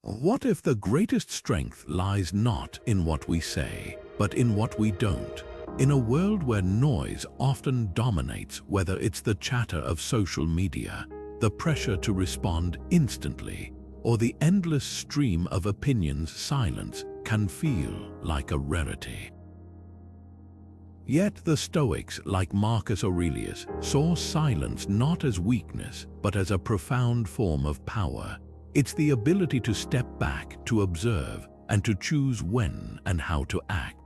What if the greatest strength lies not in what we say, but in what we don't? In a world where noise often dominates, whether it's the chatter of social media, the pressure to respond instantly, or the endless stream of opinions, silence can feel like a rarity. Yet the Stoics, like Marcus Aurelius, saw silence not as weakness, but as a profound form of power. It's the ability to step back, to observe, and to choose when and how to act.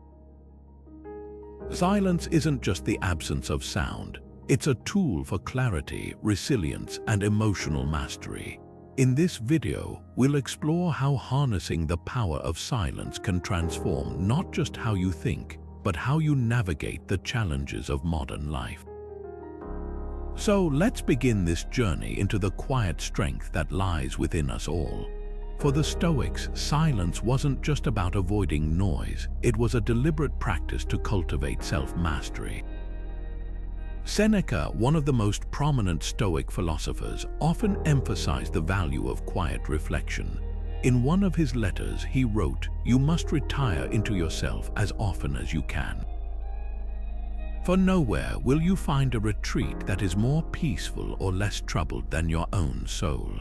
Silence isn't just the absence of sound. It's a tool for clarity, resilience, and emotional mastery. In this video, we'll explore how harnessing the power of silence can transform not just how you think, but how you navigate the challenges of modern life. So let's begin this journey into the quiet strength that lies within us all. For the Stoics, silence wasn't just about avoiding noise, it was a deliberate practice to cultivate self-mastery. Seneca, one of the most prominent Stoic philosophers, often emphasized the value of quiet reflection. In one of his letters, he wrote, "You must retire into yourself as often as you can. For nowhere will you find a retreat that is more peaceful or less troubled than your own soul."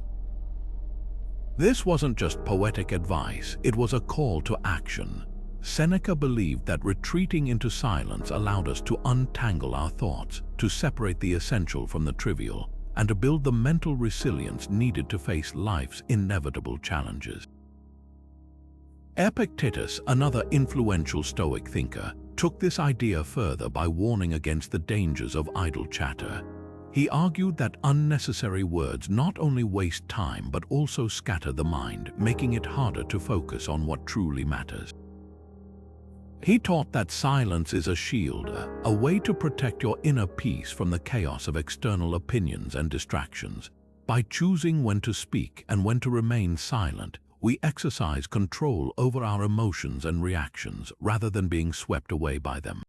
This wasn't just poetic advice, it was a call to action. Seneca believed that retreating into silence allowed us to untangle our thoughts, to separate the essential from the trivial, and to build the mental resilience needed to face life's inevitable challenges. Epictetus, another influential Stoic thinker, took this idea further by warning against the dangers of idle chatter. He argued that unnecessary words not only waste time but also scatter the mind, making it harder to focus on what truly matters. He taught that silence is a shield, a way to protect your inner peace from the chaos of external opinions and distractions. By choosing when to speak and when to remain silent, we exercise control over our emotions and reactions rather than being swept away by them.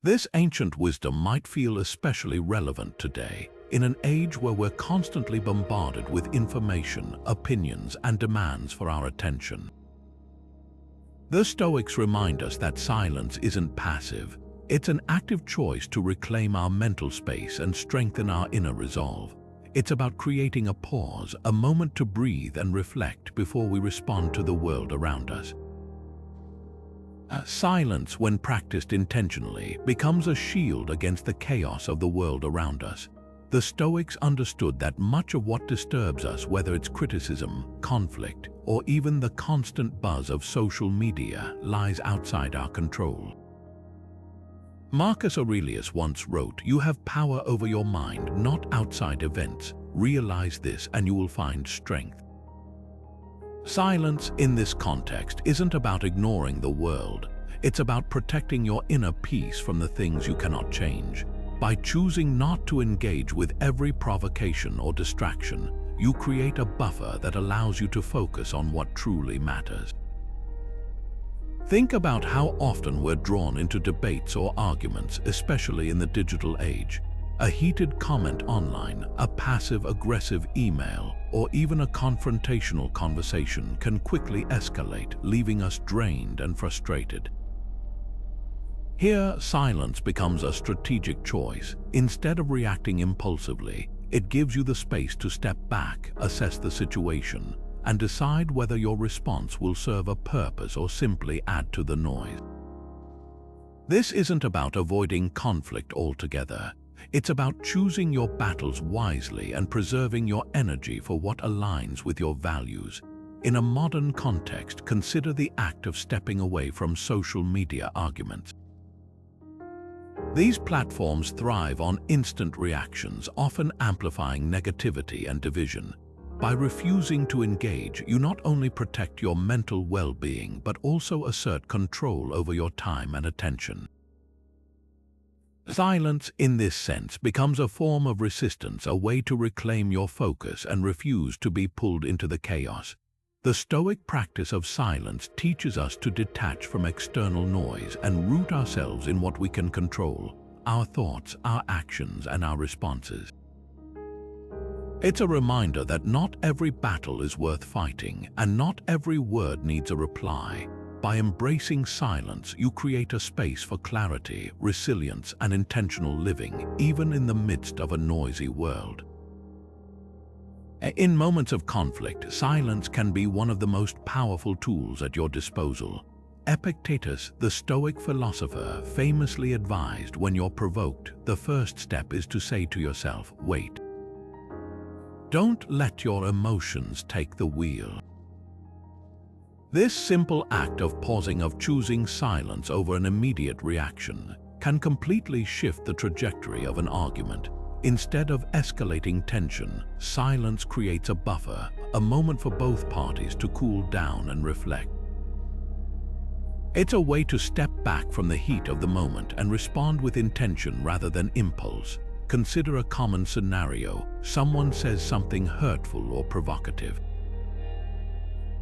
This ancient wisdom might feel especially relevant today, in an age where we're constantly bombarded with information, opinions, and demands for our attention. The Stoics remind us that silence isn't passive. It's an active choice to reclaim our mental space and strengthen our inner resolve. It's about creating a pause, a moment to breathe and reflect before we respond to the world around us. Silence, when practiced intentionally, becomes a shield against the chaos of the world around us. The Stoics understood that much of what disturbs us, whether it's criticism, conflict, or even the constant buzz of social media, lies outside our control. Marcus Aurelius once wrote, "You have power over your mind, not outside events. Realize this and you will find strength." Silence in this context isn't about ignoring the world. It's about protecting your inner peace from the things you cannot change. By choosing not to engage with every provocation or distraction, you create a buffer that allows you to focus on what truly matters. Think about how often we're drawn into debates or arguments, especially in the digital age. A heated comment online, a passive-aggressive email, or even a confrontational conversation can quickly escalate, leaving us drained and frustrated. Here, silence becomes a strategic choice. Instead of reacting impulsively, it gives you the space to step back, assess the situation, and decide whether your response will serve a purpose or simply add to the noise. This isn't about avoiding conflict altogether. It's about choosing your battles wisely and preserving your energy for what aligns with your values. In a modern context, consider the act of stepping away from social media arguments. These platforms thrive on instant reactions, often amplifying negativity and division. By refusing to engage, you not only protect your mental well-being, but also assert control over your time and attention. Silence, in this sense, becomes a form of resistance, a way to reclaim your focus and refuse to be pulled into the chaos. The Stoic practice of silence teaches us to detach from external noise and root ourselves in what we can control: our thoughts, our actions, and our responses. It's a reminder that not every battle is worth fighting, and not every word needs a reply. By embracing silence, you create a space for clarity, resilience, and intentional living, even in the midst of a noisy world. In moments of conflict, silence can be one of the most powerful tools at your disposal. Epictetus, the Stoic philosopher, famously advised, when you're provoked, the first step is to say to yourself, "Wait." Don't let your emotions take the wheel. This simple act of pausing, of choosing silence over an immediate reaction, can completely shift the trajectory of an argument. Instead of escalating tension, silence creates a buffer, a moment for both parties to cool down and reflect. It's a way to step back from the heat of the moment and respond with intention rather than impulse. Consider a common scenario. Someone says something hurtful or provocative.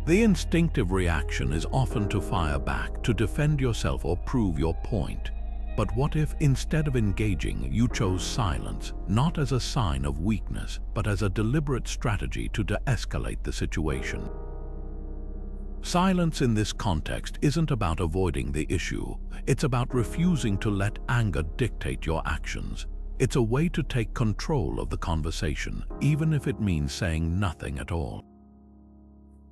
The instinctive reaction is often to fire back, to defend yourself or prove your point. But what if, instead of engaging, you chose silence, not as a sign of weakness, but as a deliberate strategy to de-escalate the situation? Silence in this context isn't about avoiding the issue. It's about refusing to let anger dictate your actions. It's a way to take control of the conversation, even if it means saying nothing at all.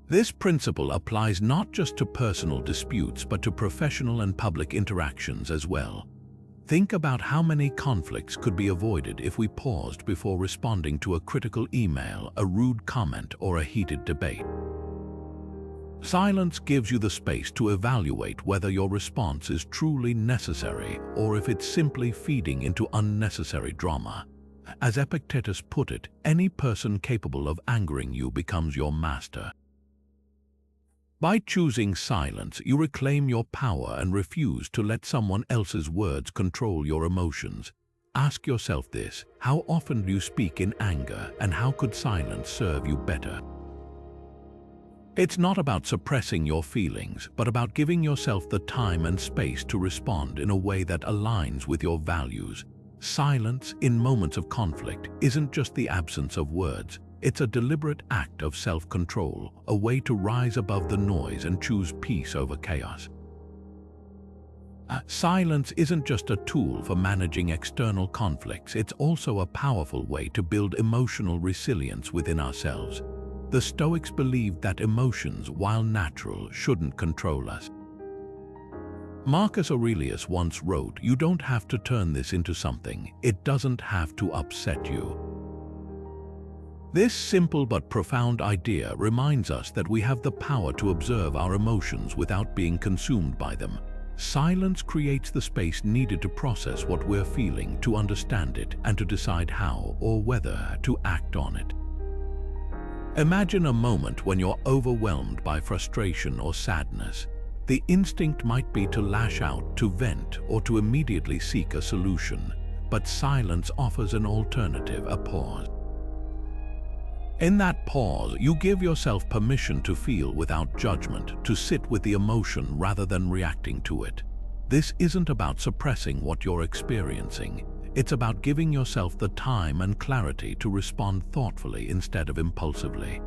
This principle applies not just to personal disputes, but to professional and public interactions as well. Think about how many conflicts could be avoided if we paused before responding to a critical email, a rude comment, or a heated debate. Silence gives you the space to evaluate whether your response is truly necessary or if it's simply feeding into unnecessary drama. As Epictetus put it, any person capable of angering you becomes your master. By choosing silence, you reclaim your power and refuse to let someone else's words control your emotions. Ask yourself this: how often do you speak in anger, and how could silence serve you better? It's not about suppressing your feelings, but about giving yourself the time and space to respond in a way that aligns with your values. Silence in moments of conflict isn't just the absence of words. It's a deliberate act of self-control, a way to rise above the noise and choose peace over chaos. Silence isn't just a tool for managing external conflicts, it's also a powerful way to build emotional resilience within ourselves. The Stoics believed that emotions, while natural, shouldn't control us. Marcus Aurelius once wrote, "You don't have to turn this into something. It doesn't have to upset you." This simple but profound idea reminds us that we have the power to observe our emotions without being consumed by them. Silence creates the space needed to process what we're feeling, to understand it, and to decide how or whether to act on it. Imagine a moment when you're overwhelmed by frustration or sadness. The instinct might be to lash out, to vent, or to immediately seek a solution. But silence offers an alternative, a pause. In that pause, you give yourself permission to feel without judgment, to sit with the emotion rather than reacting to it. This isn't about suppressing what you're experiencing. It's about giving yourself the time and clarity to respond thoughtfully instead of impulsively.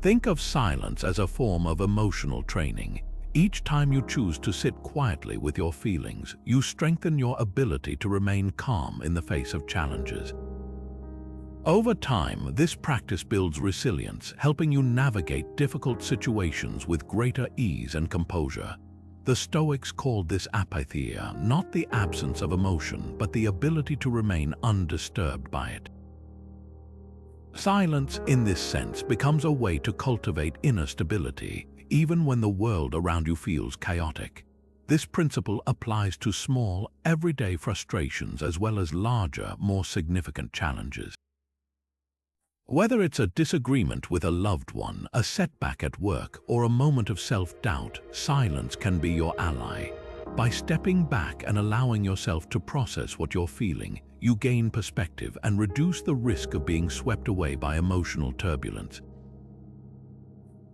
Think of silence as a form of emotional training. Each time you choose to sit quietly with your feelings, you strengthen your ability to remain calm in the face of challenges. Over time, this practice builds resilience, helping you navigate difficult situations with greater ease and composure. The Stoics called this apatheia, not the absence of emotion, but the ability to remain undisturbed by it. Silence, in this sense, becomes a way to cultivate inner stability, even when the world around you feels chaotic. This principle applies to small, everyday frustrations as well as larger, more significant challenges. Whether it's a disagreement with a loved one, a setback at work, or a moment of self-doubt, silence can be your ally. By stepping back and allowing yourself to process what you're feeling, you gain perspective and reduce the risk of being swept away by emotional turbulence.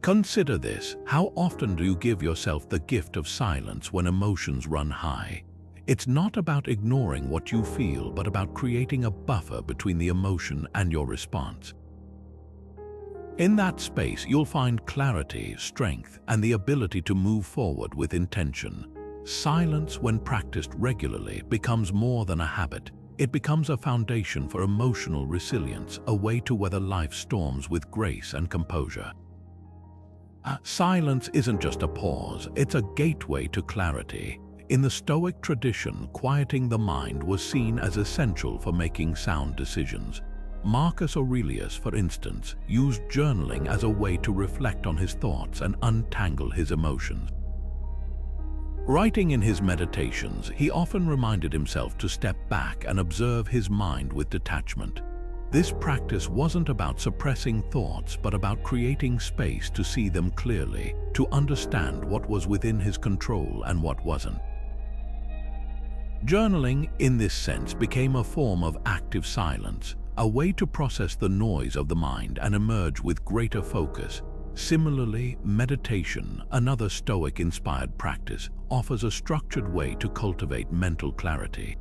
Consider this: how often do you give yourself the gift of silence when emotions run high? It's not about ignoring what you feel, but about creating a buffer between the emotion and your response. In that space, you'll find clarity, strength, and the ability to move forward with intention. Silence, when practiced regularly, becomes more than a habit. It becomes a foundation for emotional resilience, a way to weather life's storms with grace and composure. Silence isn't just a pause, it's a gateway to clarity. In the Stoic tradition, quieting the mind was seen as essential for making sound decisions. Marcus Aurelius, for instance, used journaling as a way to reflect on his thoughts and untangle his emotions. Writing in his meditations, he often reminded himself to step back and observe his mind with detachment. This practice wasn't about suppressing thoughts, but about creating space to see them clearly, to understand what was within his control and what wasn't. Journaling, in this sense, became a form of active silence, a way to process the noise of the mind and emerge with greater focus. Similarly, meditation, another Stoic-inspired practice, offers a structured way to cultivate mental clarity.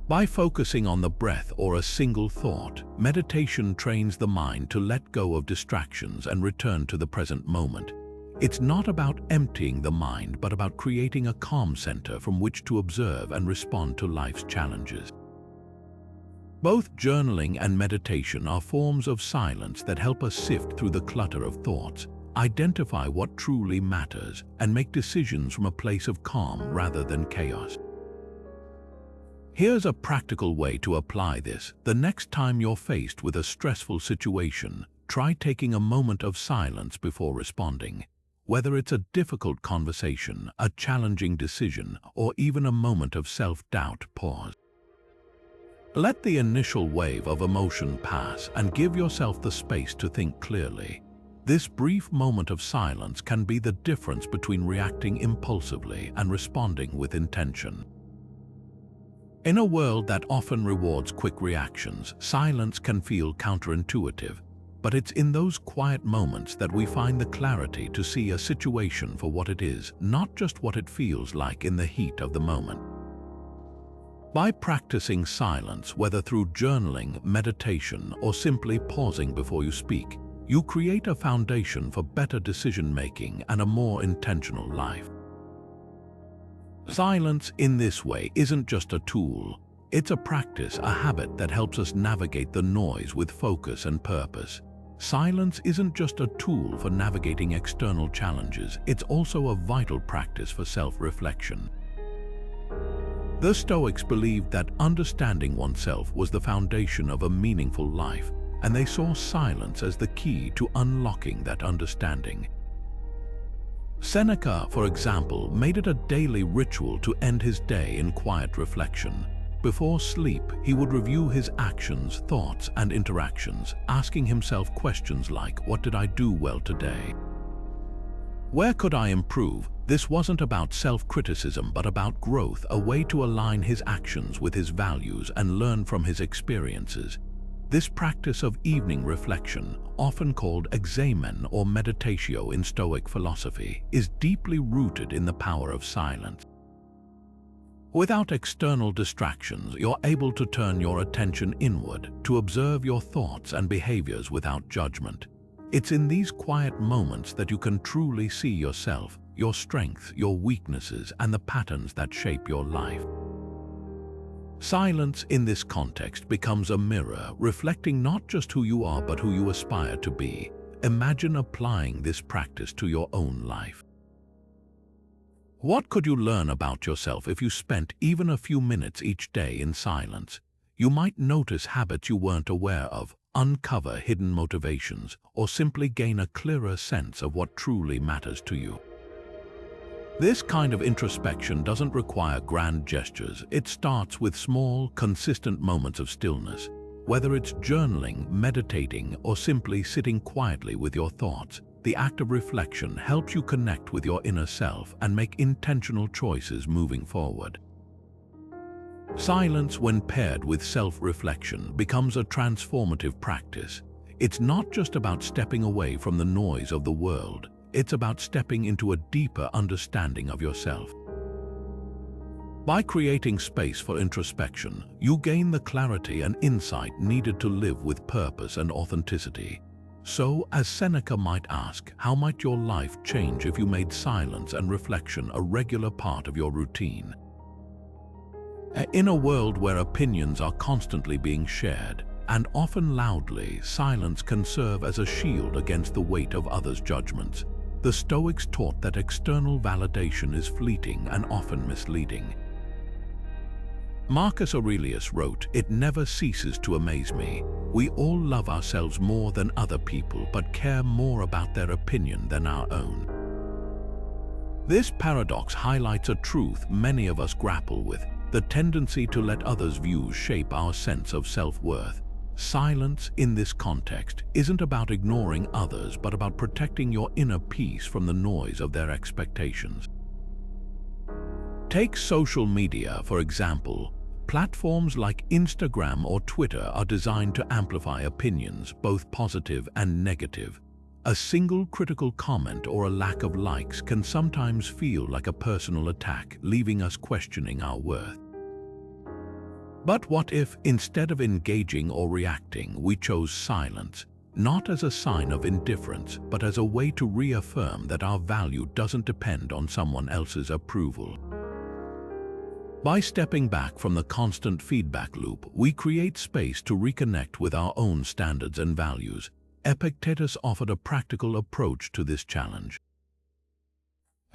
By focusing on the breath or a single thought, meditation trains the mind to let go of distractions and return to the present moment. It's not about emptying the mind, but about creating a calm center from which to observe and respond to life's challenges. Both journaling and meditation are forms of silence that help us sift through the clutter of thoughts, identify what truly matters, and make decisions from a place of calm rather than chaos. Here's a practical way to apply this. The next time you're faced with a stressful situation, try taking a moment of silence before responding. Whether it's a difficult conversation, a challenging decision, or even a moment of self-doubt, pause. Let the initial wave of emotion pass and give yourself the space to think clearly. This brief moment of silence can be the difference between reacting impulsively and responding with intention. In a world that often rewards quick reactions, silence can feel counterintuitive, but it's in those quiet moments that we find the clarity to see a situation for what it is, not just what it feels like in the heat of the moment. By practicing silence, whether through journaling, meditation, or simply pausing before you speak, you create a foundation for better decision-making and a more intentional life. Silence in this way isn't just a tool. It's a practice, a habit that helps us navigate the noise with focus and purpose. Silence isn't just a tool for navigating external challenges, it's also a vital practice for self-reflection. The Stoics believed that understanding oneself was the foundation of a meaningful life, and they saw silence as the key to unlocking that understanding. Seneca, for example, made it a daily ritual to end his day in quiet reflection. Before sleep, he would review his actions, thoughts, and interactions, asking himself questions like, "What did I do well today? Where could I improve?" This wasn't about self-criticism, but about growth, a way to align his actions with his values and learn from his experiences. This practice of evening reflection, often called examen or meditatio in Stoic philosophy, is deeply rooted in the power of silence. Without external distractions, you're able to turn your attention inward, to observe your thoughts and behaviors without judgment. It's in these quiet moments that you can truly see yourself, your strengths, your weaknesses, and the patterns that shape your life. Silence in this context becomes a mirror, reflecting not just who you are but who you aspire to be. Imagine applying this practice to your own life. What could you learn about yourself if you spent even a few minutes each day in silence? You might notice habits you weren't aware of, uncover hidden motivations, or simply gain a clearer sense of what truly matters to you. This kind of introspection doesn't require grand gestures. It starts with small, consistent moments of stillness. Whether it's journaling, meditating, or simply sitting quietly with your thoughts, the act of reflection helps you connect with your inner self and make intentional choices moving forward. Silence, when paired with self-reflection, becomes a transformative practice. It's not just about stepping away from the noise of the world. It's about stepping into a deeper understanding of yourself. By creating space for introspection, you gain the clarity and insight needed to live with purpose and authenticity. So, as Seneca might ask, how might your life change if you made silence and reflection a regular part of your routine? In a world where opinions are constantly being shared, and often loudly, silence can serve as a shield against the weight of others' judgments. The Stoics taught that external validation is fleeting and often misleading. Marcus Aurelius wrote, "It never ceases to amaze me. We all love ourselves more than other people, but care more about their opinion than our own." This paradox highlights a truth many of us grapple with, the tendency to let others' views shape our sense of self-worth. Silence, in this context, isn't about ignoring others, but about protecting your inner peace from the noise of their expectations. Take social media, for example. Platforms like Instagram or Twitter are designed to amplify opinions, both positive and negative. A single critical comment or a lack of likes can sometimes feel like a personal attack, leaving us questioning our worth. But what if, instead of engaging or reacting, we chose silence, not as a sign of indifference, but as a way to reaffirm that our value doesn't depend on someone else's approval? By stepping back from the constant feedback loop, we create space to reconnect with our own standards and values. Epictetus offered a practical approach to this challenge.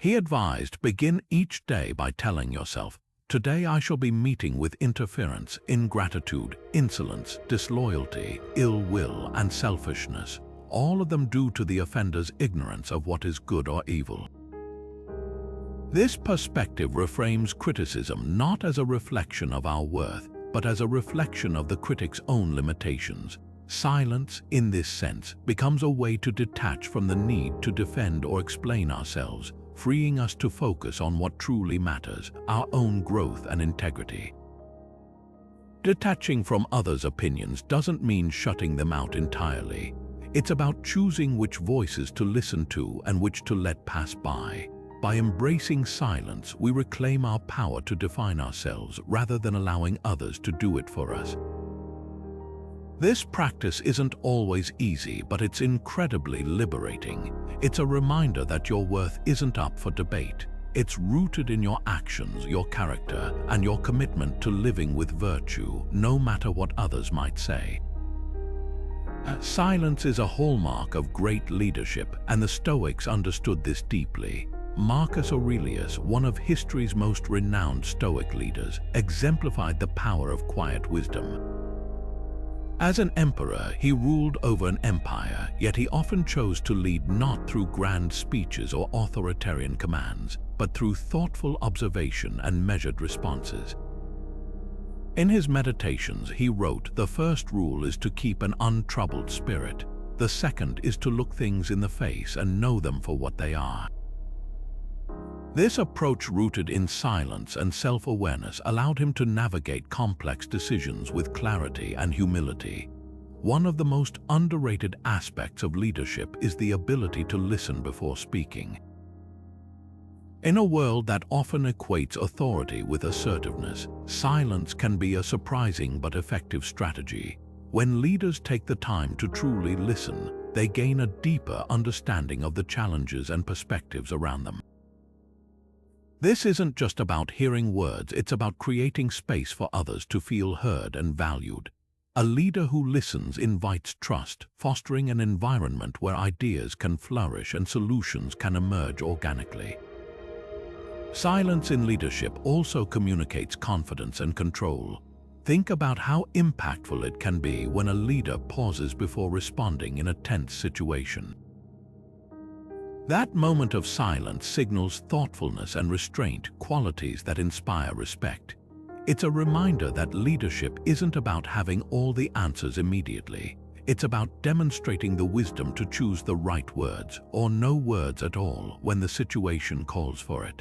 He advised, begin each day by telling yourself, "Today I shall be meeting with interference, ingratitude, insolence, disloyalty, ill will, and selfishness, all of them due to the offender's ignorance of what is good or evil." This perspective reframes criticism not as a reflection of our worth, but as a reflection of the critic's own limitations. Silence, in this sense, becomes a way to detach from the need to defend or explain ourselves, freeing us to focus on what truly matters, our own growth and integrity. Detaching from others' opinions doesn't mean shutting them out entirely. It's about choosing which voices to listen to and which to let pass by. By embracing silence, we reclaim our power to define ourselves rather than allowing others to do it for us. This practice isn't always easy, but it's incredibly liberating. It's a reminder that your worth isn't up for debate. It's rooted in your actions, your character, and your commitment to living with virtue, no matter what others might say. Silence is a hallmark of great leadership, and the Stoics understood this deeply. Marcus Aurelius, one of history's most renowned Stoic leaders, exemplified the power of quiet wisdom. As an emperor, he ruled over an empire, yet he often chose to lead not through grand speeches or authoritarian commands, but through thoughtful observation and measured responses. In his meditations, he wrote, "The first rule is to keep an untroubled spirit. The second is to look things in the face and know them for what they are." This approach, rooted in silence and self-awareness, allowed him to navigate complex decisions with clarity and humility. One of the most underrated aspects of leadership is the ability to listen before speaking. In a world that often equates authority with assertiveness, silence can be a surprising but effective strategy. When leaders take the time to truly listen, they gain a deeper understanding of the challenges and perspectives around them. This isn't just about hearing words, it's about creating space for others to feel heard and valued. A leader who listens invites trust, fostering an environment where ideas can flourish and solutions can emerge organically. Silence in leadership also communicates confidence and control. Think about how impactful it can be when a leader pauses before responding in a tense situation. That moment of silence signals thoughtfulness and restraint, qualities that inspire respect. It's a reminder that leadership isn't about having all the answers immediately. It's about demonstrating the wisdom to choose the right words, or no words at all, when the situation calls for it.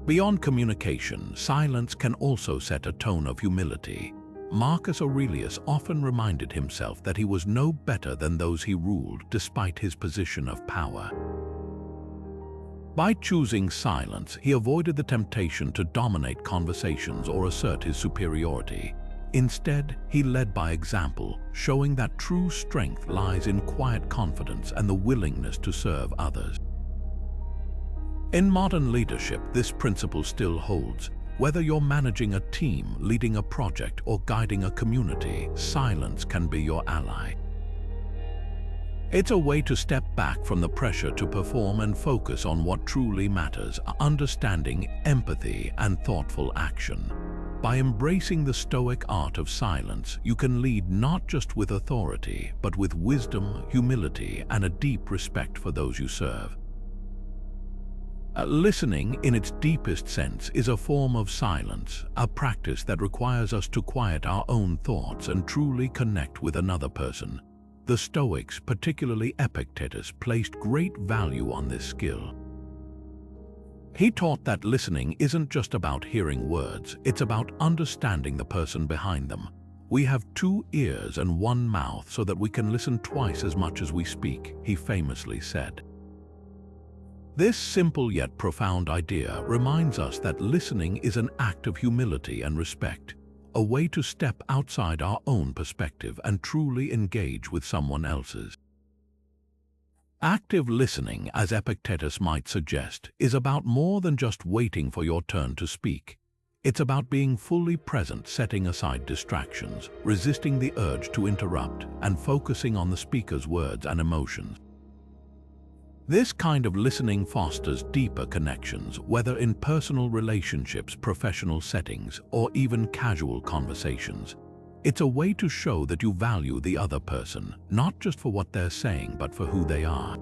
Beyond communication, silence can also set a tone of humility. Marcus Aurelius often reminded himself that he was no better than those he ruled, despite his position of power. By choosing silence, he avoided the temptation to dominate conversations or assert his superiority. Instead, he led by example, showing that true strength lies in quiet confidence and the willingness to serve others. In modern leadership, this principle still holds. Whether you're managing a team, leading a project, or guiding a community, silence can be your ally. It's a way to step back from the pressure to perform and focus on what truly matters, understanding, empathy, and thoughtful action. By embracing the Stoic art of silence, you can lead not just with authority, but with wisdom, humility, and a deep respect for those you serve. Listening, in its deepest sense, is a form of silence, a practice that requires us to quiet our own thoughts and truly connect with another person. The Stoics, particularly Epictetus, placed great value on this skill. He taught that listening isn't just about hearing words, it's about understanding the person behind them. We have 2 ears and 1 mouth so that we can listen twice as much as we speak, he famously said. This simple yet profound idea reminds us that listening is an act of humility and respect, a way to step outside our own perspective and truly engage with someone else's. Active listening, as Epictetus might suggest, is about more than just waiting for your turn to speak. It's about being fully present, setting aside distractions, resisting the urge to interrupt, and focusing on the speaker's words and emotions. This kind of listening fosters deeper connections, whether in personal relationships, professional settings, or even casual conversations. It's a way to show that you value the other person, not just for what they're saying, but for who they are.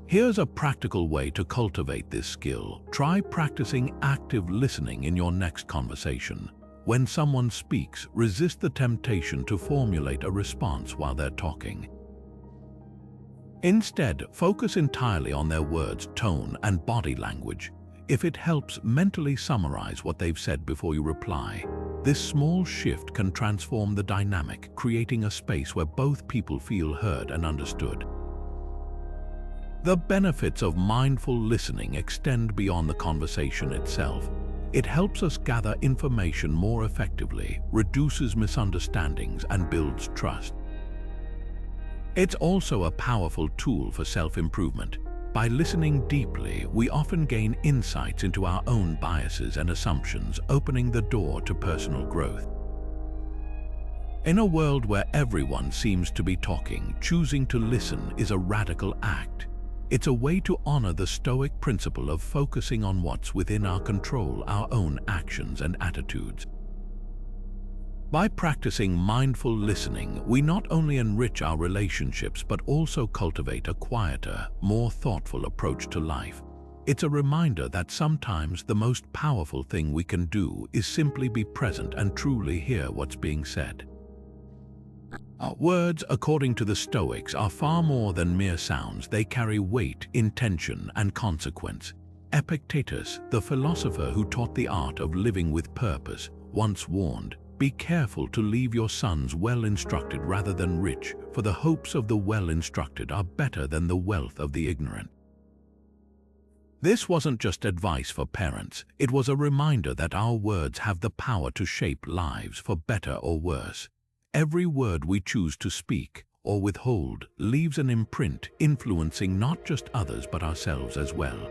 Here's a practical way to cultivate this skill. Try practicing active listening in your next conversation. When someone speaks, resist the temptation to formulate a response while they're talking. Instead, focus entirely on their words, tone, and body language. If it helps, mentally summarize what they've said before you reply. This small shift can transform the dynamic, creating a space where both people feel heard and understood. The benefits of mindful listening extend beyond the conversation itself. It helps us gather information more effectively, reduces misunderstandings, and builds trust. It's also a powerful tool for self-improvement. By listening deeply, we often gain insights into our own biases and assumptions, opening the door to personal growth. In a world where everyone seems to be talking, choosing to listen is a radical act. It's a way to honor the Stoic principle of focusing on what's within our control, our own actions and attitudes. By practicing mindful listening, we not only enrich our relationships but also cultivate a quieter, more thoughtful approach to life. It's a reminder that sometimes the most powerful thing we can do is simply be present and truly hear what's being said. Our words, according to the Stoics, are far more than mere sounds. They carry weight, intention, and consequence. Epictetus, the philosopher who taught the art of living with purpose, once warned, "Be careful to leave your sons well-instructed rather than rich, for the hopes of the well-instructed are better than the wealth of the ignorant." This wasn't just advice for parents, it was a reminder that our words have the power to shape lives for better or worse. Every word we choose to speak or withhold leaves an imprint, influencing not just others but ourselves as well.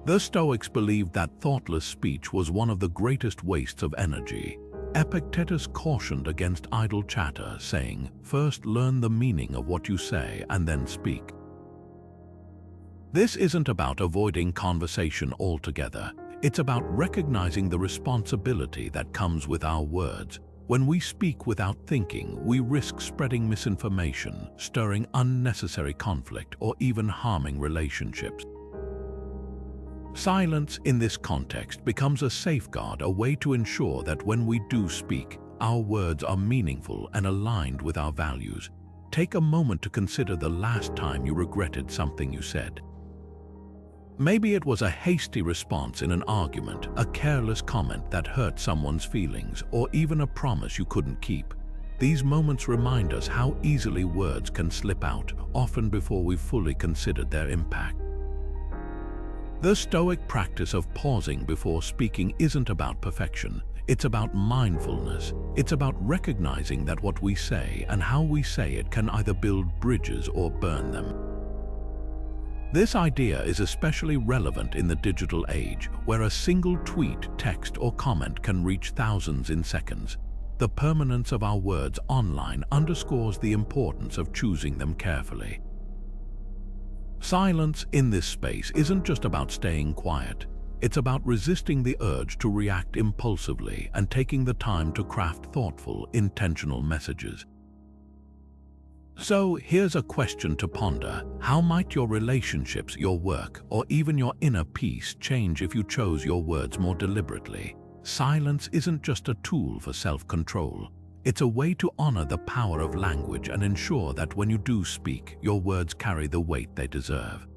The Stoics believed that thoughtless speech was one of the greatest wastes of energy. Epictetus cautioned against idle chatter, saying, "First learn the meaning of what you say and then speak." This isn't about avoiding conversation altogether. It's about recognizing the responsibility that comes with our words. When we speak without thinking, we risk spreading misinformation, stirring unnecessary conflict, or even harming relationships. Silence in this context becomes a safeguard, a way to ensure that when we do speak, our words are meaningful and aligned with our values. Take a moment to consider the last time you regretted something you said. Maybe it was a hasty response in an argument, a careless comment that hurt someone's feelings, or even a promise you couldn't keep. These moments remind us how easily words can slip out, often before we've fully considered their impact. The Stoic practice of pausing before speaking isn't about perfection. It's about mindfulness. It's about recognizing that what we say and how we say it can either build bridges or burn them. This idea is especially relevant in the digital age, where a single tweet, text, or comment can reach thousands in seconds. The permanence of our words online underscores the importance of choosing them carefully. Silence in this space isn't just about staying quiet. It's about resisting the urge to react impulsively and taking the time to craft thoughtful, intentional messages. So here's a question to ponder. How might your relationships, your work, or even your inner peace change if you chose your words more deliberately? Silence isn't just a tool for self-control. It's a way to honor the power of language and ensure that when you do speak, your words carry the weight they deserve.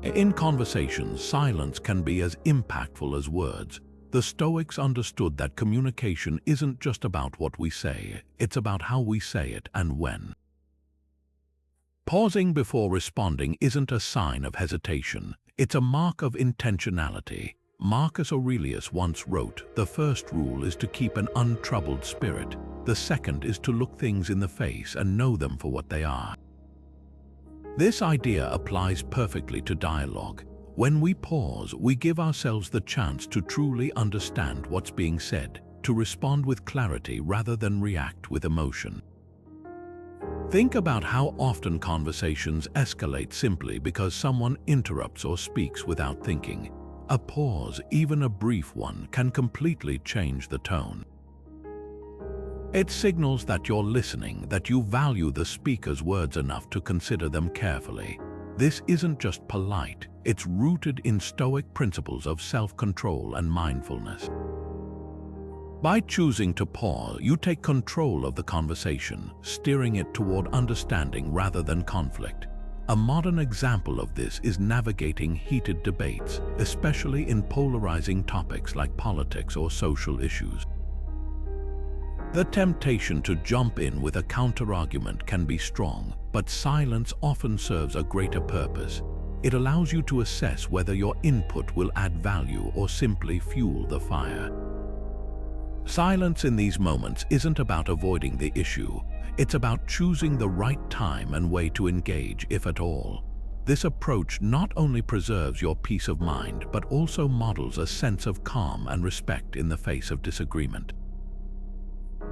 In conversations, silence can be as impactful as words. The Stoics understood that communication isn't just about what we say, it's about how we say it and when. Pausing before responding isn't a sign of hesitation, it's a mark of intentionality. Marcus Aurelius once wrote, "The first rule is to keep an untroubled spirit. The second is to look things in the face and know them for what they are." This idea applies perfectly to dialogue. When we pause, we give ourselves the chance to truly understand what's being said, to respond with clarity rather than react with emotion. Think about how often conversations escalate simply because someone interrupts or speaks without thinking. A pause, even a brief one, can completely change the tone. It signals that you're listening, that you value the speaker's words enough to consider them carefully. This isn't just polite, it's rooted in Stoic principles of self-control and mindfulness. By choosing to pause, you take control of the conversation, steering it toward understanding rather than conflict. A modern example of this is navigating heated debates, especially in polarizing topics like politics or social issues. The temptation to jump in with a counterargument can be strong, but silence often serves a greater purpose. It allows you to assess whether your input will add value or simply fuel the fire. Silence in these moments isn't about avoiding the issue. It's about choosing the right time and way to engage, if at all. This approach not only preserves your peace of mind, but also models a sense of calm and respect in the face of disagreement.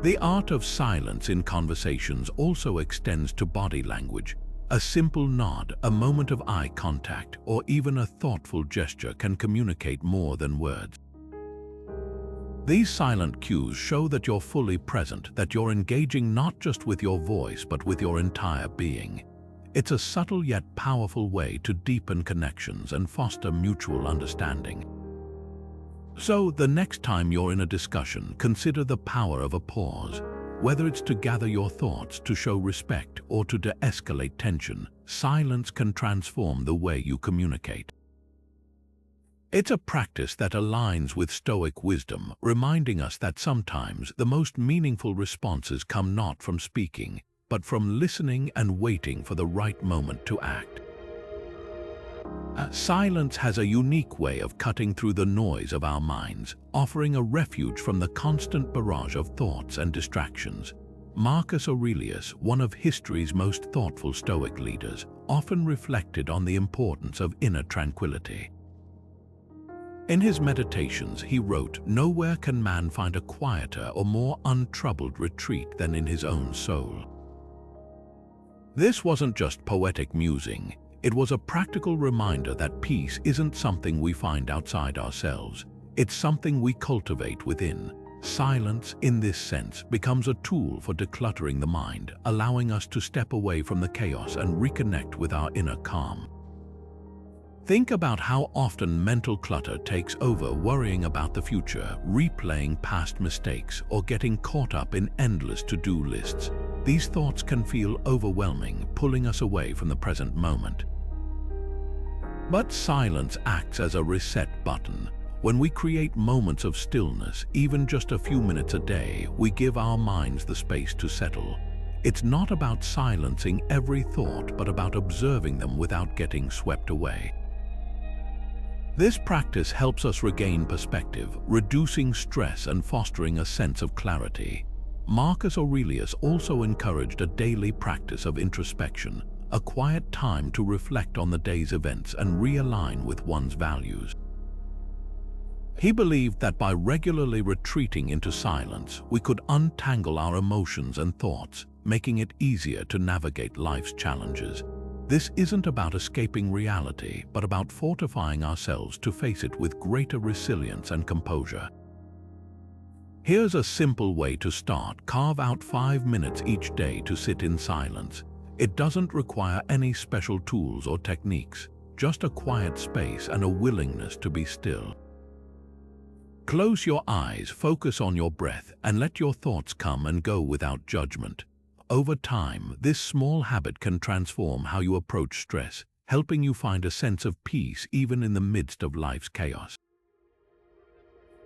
The art of silence in conversations also extends to body language. A simple nod, a moment of eye contact, or even a thoughtful gesture can communicate more than words. These silent cues show that you're fully present, that you're engaging not just with your voice but with your entire being. It's a subtle yet powerful way to deepen connections and foster mutual understanding. So, the next time you're in a discussion, consider the power of a pause. Whether it's to gather your thoughts, to show respect, or to de-escalate tension, silence can transform the way you communicate. It's a practice that aligns with Stoic wisdom, reminding us that sometimes the most meaningful responses come not from speaking, but from listening and waiting for the right moment to act. Silence has a unique way of cutting through the noise of our minds, offering a refuge from the constant barrage of thoughts and distractions. Marcus Aurelius, one of history's most thoughtful Stoic leaders, often reflected on the importance of inner tranquility. In his meditations, he wrote, "Nowhere can man find a quieter or more untroubled retreat than in his own soul." This wasn't just poetic musing. It was a practical reminder that peace isn't something we find outside ourselves. It's something we cultivate within. Silence, in this sense, becomes a tool for decluttering the mind, allowing us to step away from the chaos and reconnect with our inner calm. Think about how often mental clutter takes over, worrying about the future, replaying past mistakes, or getting caught up in endless to-do lists. These thoughts can feel overwhelming, pulling us away from the present moment. But silence acts as a reset button. When we create moments of stillness, even just a few minutes a day, we give our minds the space to settle. It's not about silencing every thought, but about observing them without getting swept away. This practice helps us regain perspective, reducing stress and fostering a sense of clarity. Marcus Aurelius also encouraged a daily practice of introspection, a quiet time to reflect on the day's events and realign with one's values. He believed that by regularly retreating into silence, we could untangle our emotions and thoughts, making it easier to navigate life's challenges. This isn't about escaping reality, but about fortifying ourselves to face it with greater resilience and composure. Here's a simple way to start. Carve out 5 minutes each day to sit in silence. It doesn't require any special tools or techniques, just a quiet space and a willingness to be still. Close your eyes, focus on your breath, and let your thoughts come and go without judgment. Over time, this small habit can transform how you approach stress, helping you find a sense of peace even in the midst of life's chaos.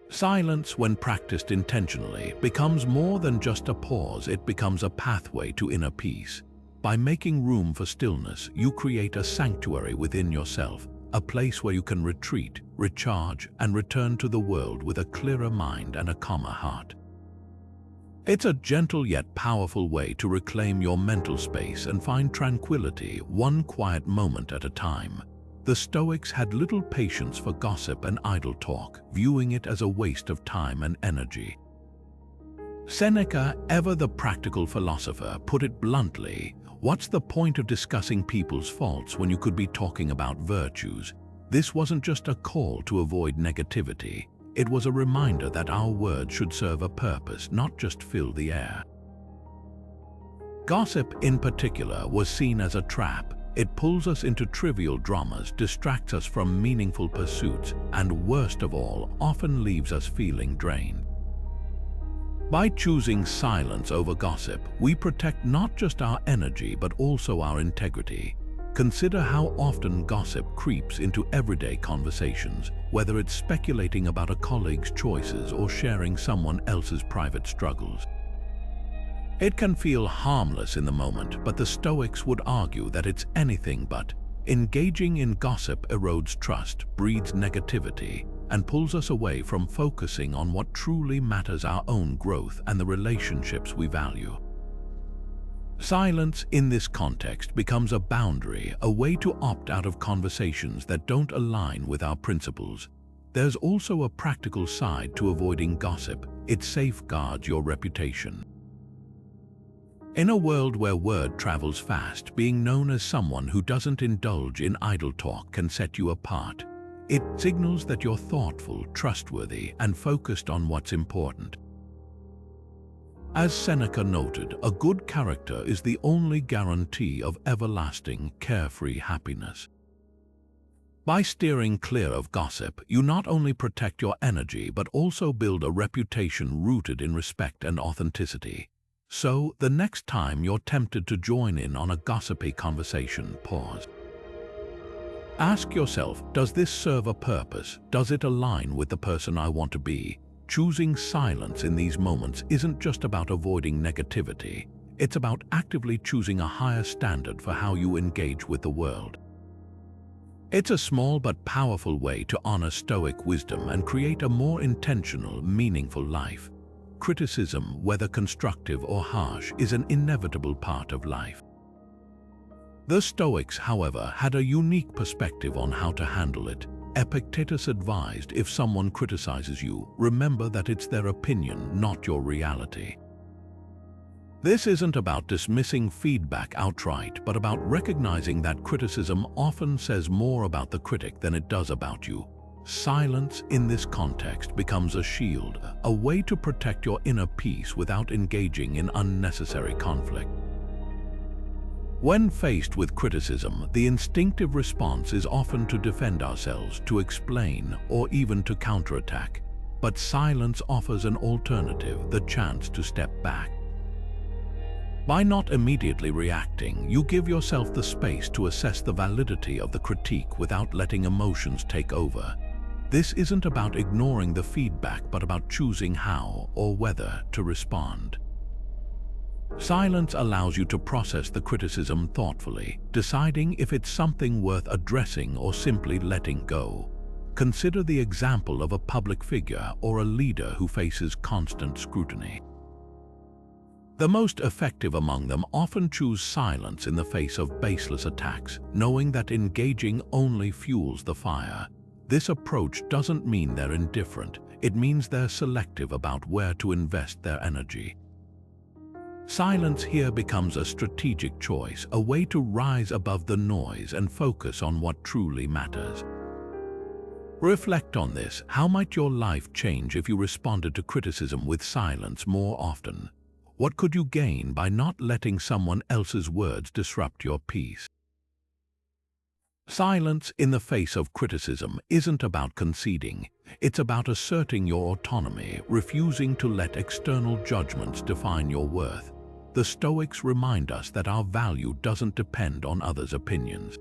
Silence, when practiced intentionally, becomes more than just a pause. It becomes a pathway to inner peace. By making room for stillness, you create a sanctuary within yourself, a place where you can retreat, recharge, and return to the world with a clearer mind and a calmer heart. It's a gentle yet powerful way to reclaim your mental space and find tranquility, one quiet moment at a time. The Stoics had little patience for gossip and idle talk, viewing it as a waste of time and energy. Seneca, ever the practical philosopher, put it bluntly, "What's the point of discussing people's faults when you could be talking about virtues?" This wasn't just a call to avoid negativity. It was a reminder that our words should serve a purpose, not just fill the air. Gossip, in particular, was seen as a trap. It pulls us into trivial dramas, distracts us from meaningful pursuits, and worst of all, often leaves us feeling drained. By choosing silence over gossip, we protect not just our energy but also our integrity. Consider how often gossip creeps into everyday conversations, whether it's speculating about a colleague's choices or sharing someone else's private struggles. It can feel harmless in the moment, but the Stoics would argue that it's anything but. Engaging in gossip erodes trust, breeds negativity, and pulls us away from focusing on what truly matters: our own growth and the relationships we value. Silence, in this context, becomes a boundary, a way to opt out of conversations that don't align with our principles. There's also a practical side to avoiding gossip. It safeguards your reputation. In a world where word travels fast, being known as someone who doesn't indulge in idle talk can set you apart. It signals that you're thoughtful, trustworthy, and focused on what's important. As Seneca noted, a good character is the only guarantee of everlasting, carefree happiness. By steering clear of gossip, you not only protect your energy but also build a reputation rooted in respect and authenticity. So, the next time you're tempted to join in on a gossipy conversation, pause. Ask yourself, does this serve a purpose? Does it align with the person I want to be? Choosing silence in these moments isn't just about avoiding negativity. It's about actively choosing a higher standard for how you engage with the world. It's a small but powerful way to honor Stoic wisdom and create a more intentional, meaningful life. Criticism, whether constructive or harsh, is an inevitable part of life. The Stoics, however, had a unique perspective on how to handle it. Epictetus advised, if someone criticizes you, remember that it's their opinion, not your reality. This isn't about dismissing feedback outright, but about recognizing that criticism often says more about the critic than it does about you. Silence in this context becomes a shield, a way to protect your inner peace without engaging in unnecessary conflict. When faced with criticism, the instinctive response is often to defend ourselves, to explain, or even to counterattack. But silence offers an alternative, the chance to step back. By not immediately reacting, you give yourself the space to assess the validity of the critique without letting emotions take over. This isn't about ignoring the feedback, but about choosing how or whether to respond. Silence allows you to process the criticism thoughtfully, deciding if it's something worth addressing or simply letting go. Consider the example of a public figure or a leader who faces constant scrutiny. The most effective among them often choose silence in the face of baseless attacks, knowing that engaging only fuels the fire. This approach doesn't mean they're indifferent, it means they're selective about where to invest their energy. Silence here becomes a strategic choice, a way to rise above the noise and focus on what truly matters. Reflect on this. How might your life change if you responded to criticism with silence more often? What could you gain by not letting someone else's words disrupt your peace? Silence in the face of criticism isn't about conceding. It's about asserting your autonomy, refusing to let external judgments define your worth. The Stoics remind us that our value doesn't depend on others' opinions.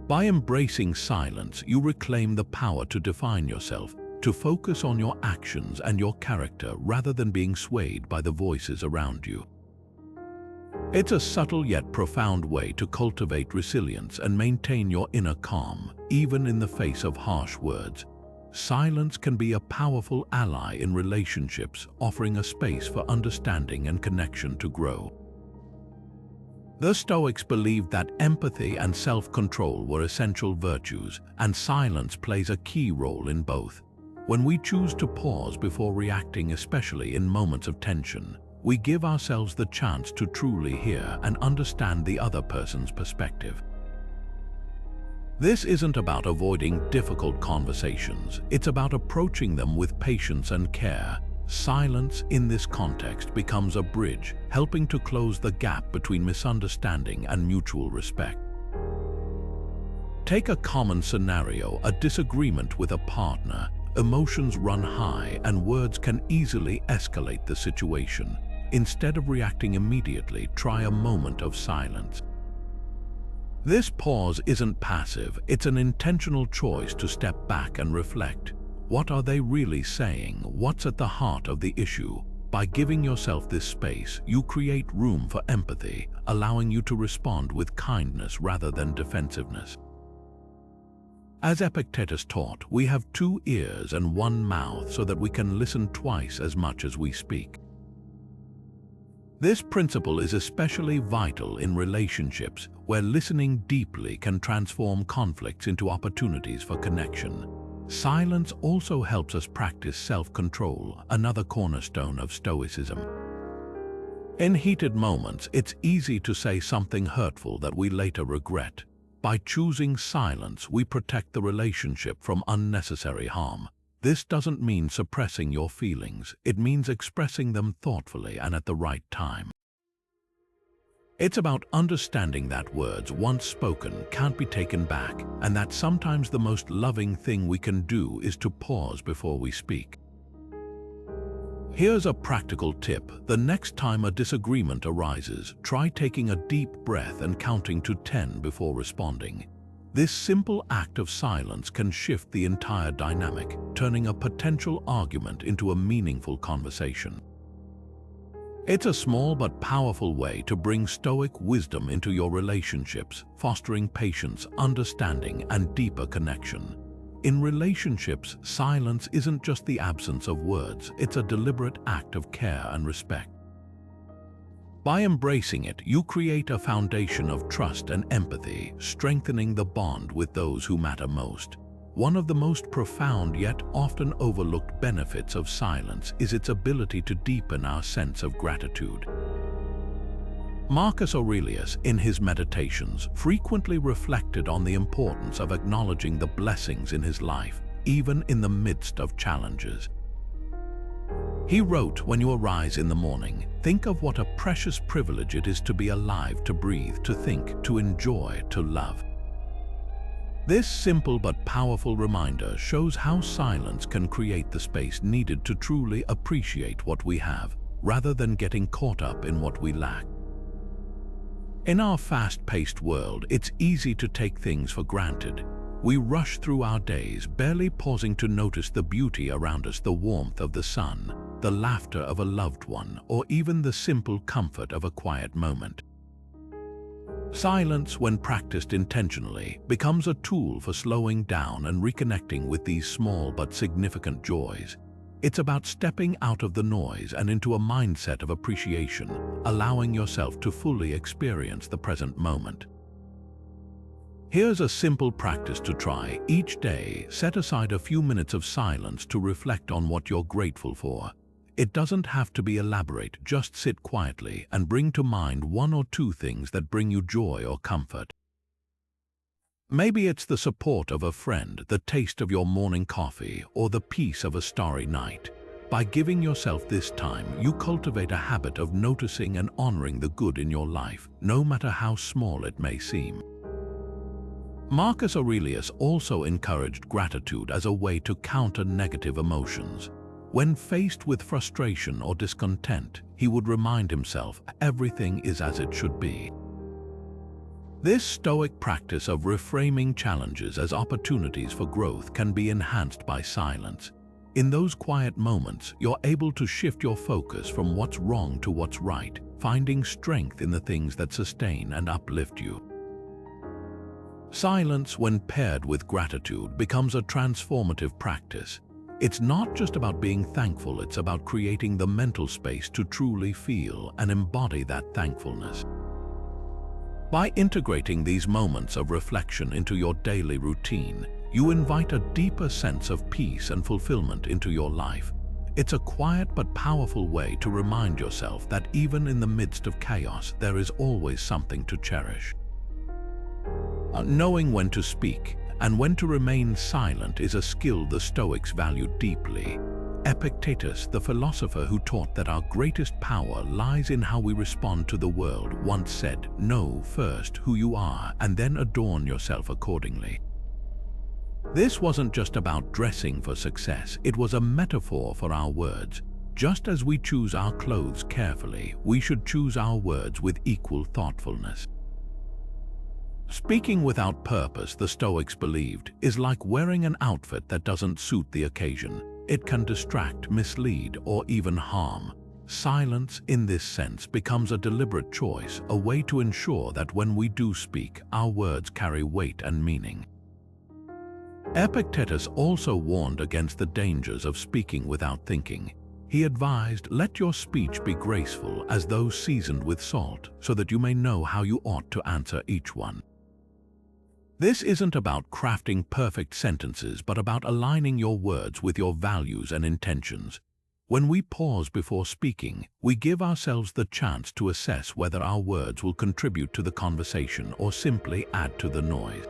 By embracing silence, you reclaim the power to define yourself, to focus on your actions and your character rather than being swayed by the voices around you. It's a subtle yet profound way to cultivate resilience and maintain your inner calm, even in the face of harsh words. Silence can be a powerful ally in relationships, offering a space for understanding and connection to grow. The Stoics believed that empathy and self-control were essential virtues, and silence plays a key role in both. When we choose to pause before reacting, especially in moments of tension, we give ourselves the chance to truly hear and understand the other person's perspective. This isn't about avoiding difficult conversations, it's about approaching them with patience and care. Silence in this context becomes a bridge, helping to close the gap between misunderstanding and mutual respect. Take a common scenario, a disagreement with a partner. Emotions run high and words can easily escalate the situation. Instead of reacting immediately, try a moment of silence. This pause isn't passive, it's an intentional choice to step back and reflect. What are they really saying? What's at the heart of the issue? By giving yourself this space, you create room for empathy, allowing you to respond with kindness rather than defensiveness. As Epictetus taught, we have 2 ears and 1 mouth so that we can listen twice as much as we speak. This principle is especially vital in relationships where listening deeply can transform conflicts into opportunities for connection. Silence also helps us practice self-control, another cornerstone of Stoicism. In heated moments, it's easy to say something hurtful that we later regret. By choosing silence, we protect the relationship from unnecessary harm. This doesn't mean suppressing your feelings, it means expressing them thoughtfully and at the right time. It's about understanding that words once spoken can't be taken back, and that sometimes the most loving thing we can do is to pause before we speak. Here's a practical tip. The next time a disagreement arises, try taking a deep breath and counting to 10 before responding. This simple act of silence can shift the entire dynamic, turning a potential argument into a meaningful conversation. It's a small but powerful way to bring Stoic wisdom into your relationships, fostering patience, understanding, and deeper connection. In relationships, silence isn't just the absence of words, it's a deliberate act of care and respect. By embracing it, you create a foundation of trust and empathy, strengthening the bond with those who matter most. One of the most profound yet often overlooked benefits of silence is its ability to deepen our sense of gratitude. Marcus Aurelius, in his Meditations, frequently reflected on the importance of acknowledging the blessings in his life, even in the midst of challenges. He wrote, "When you arise in the morning, think of what a precious privilege it is to be alive, to breathe, to think, to enjoy, to love." This simple but powerful reminder shows how silence can create the space needed to truly appreciate what we have, rather than getting caught up in what we lack. In our fast-paced world, it's easy to take things for granted. We rush through our days, barely pausing to notice the beauty around us, the warmth of the sun, the laughter of a loved one, or even the simple comfort of a quiet moment. Silence, when practiced intentionally, becomes a tool for slowing down and reconnecting with these small but significant joys. It's about stepping out of the noise and into a mindset of appreciation, allowing yourself to fully experience the present moment. Here's a simple practice to try. Each day, set aside a few minutes of silence to reflect on what you're grateful for. It doesn't have to be elaborate, just sit quietly and bring to mind one or two things that bring you joy or comfort. Maybe it's the support of a friend, the taste of your morning coffee, or the peace of a starry night. By giving yourself this time, you cultivate a habit of noticing and honoring the good in your life, no matter how small it may seem. Marcus Aurelius also encouraged gratitude as a way to counter negative emotions. When faced with frustration or discontent, he would remind himself everything is as it should be. This Stoic practice of reframing challenges as opportunities for growth can be enhanced by silence. In those quiet moments, you're able to shift your focus from what's wrong to what's right, finding strength in the things that sustain and uplift you. Silence, when paired with gratitude, becomes a transformative practice. It's not just about being thankful, it's about creating the mental space to truly feel and embody that thankfulness. By integrating these moments of reflection into your daily routine, you invite a deeper sense of peace and fulfillment into your life. It's a quiet but powerful way to remind yourself that even in the midst of chaos, there is always something to cherish. Knowing when to speak and when to remain silent is a skill the Stoics valued deeply. Epictetus, the philosopher who taught that our greatest power lies in how we respond to the world, once said, "Know first who you are and then adorn yourself accordingly." This wasn't just about dressing for success, it was a metaphor for our words. Just as we choose our clothes carefully, we should choose our words with equal thoughtfulness. Speaking without purpose, the Stoics believed, is like wearing an outfit that doesn't suit the occasion. It can distract, mislead, or even harm. Silence, in this sense, becomes a deliberate choice, a way to ensure that when we do speak, our words carry weight and meaning. Epictetus also warned against the dangers of speaking without thinking. He advised, "Let your speech be graceful, as though seasoned with salt, so that you may know how you ought to answer each one." This isn't about crafting perfect sentences, but about aligning your words with your values and intentions. When we pause before speaking, we give ourselves the chance to assess whether our words will contribute to the conversation or simply add to the noise.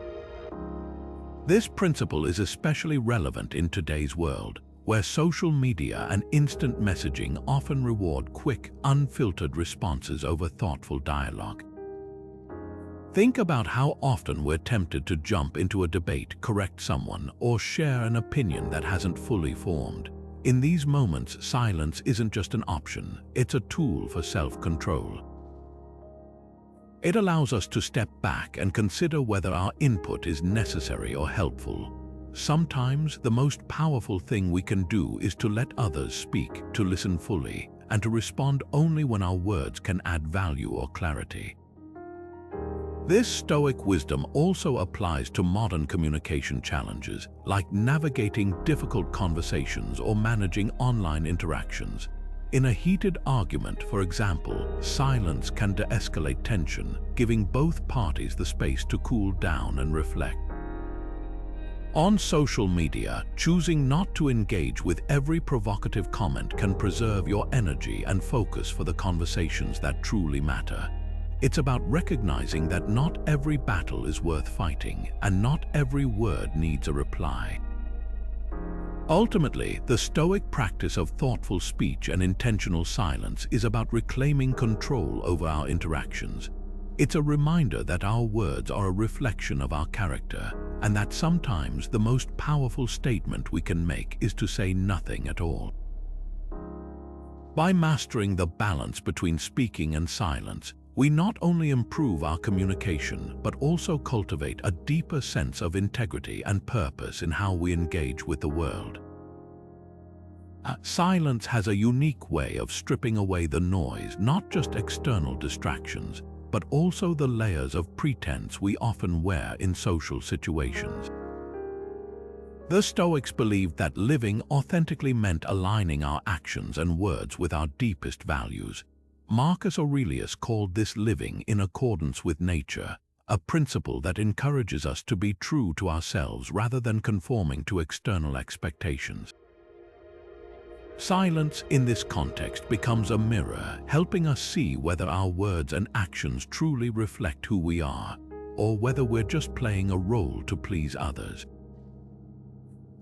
This principle is especially relevant in today's world, where social media and instant messaging often reward quick, unfiltered responses over thoughtful dialogue. Think about how often we're tempted to jump into a debate, correct someone, or share an opinion that hasn't fully formed. In these moments, silence isn't just an option, it's a tool for self-control. It allows us to step back and consider whether our input is necessary or helpful. Sometimes, the most powerful thing we can do is to let others speak, to listen fully, and to respond only when our words can add value or clarity. This Stoic wisdom also applies to modern communication challenges, like navigating difficult conversations or managing online interactions. In a heated argument, for example, silence can de-escalate tension, giving both parties the space to cool down and reflect. On social media, choosing not to engage with every provocative comment can preserve your energy and focus for the conversations that truly matter. It's about recognizing that not every battle is worth fighting, and not every word needs a reply. Ultimately, the Stoic practice of thoughtful speech and intentional silence is about reclaiming control over our interactions. It's a reminder that our words are a reflection of our character, and that sometimes the most powerful statement we can make is to say nothing at all. By mastering the balance between speaking and silence, we not only improve our communication, but also cultivate a deeper sense of integrity and purpose in how we engage with the world. Silence has a unique way of stripping away the noise, not just external distractions, but also the layers of pretense we often wear in social situations. The Stoics believed that living authentically meant aligning our actions and words with our deepest values. Marcus Aurelius called this living in accordance with nature, a principle that encourages us to be true to ourselves rather than conforming to external expectations. Silence in this context becomes a mirror, helping us see whether our words and actions truly reflect who we are, or whether we're just playing a role to please others.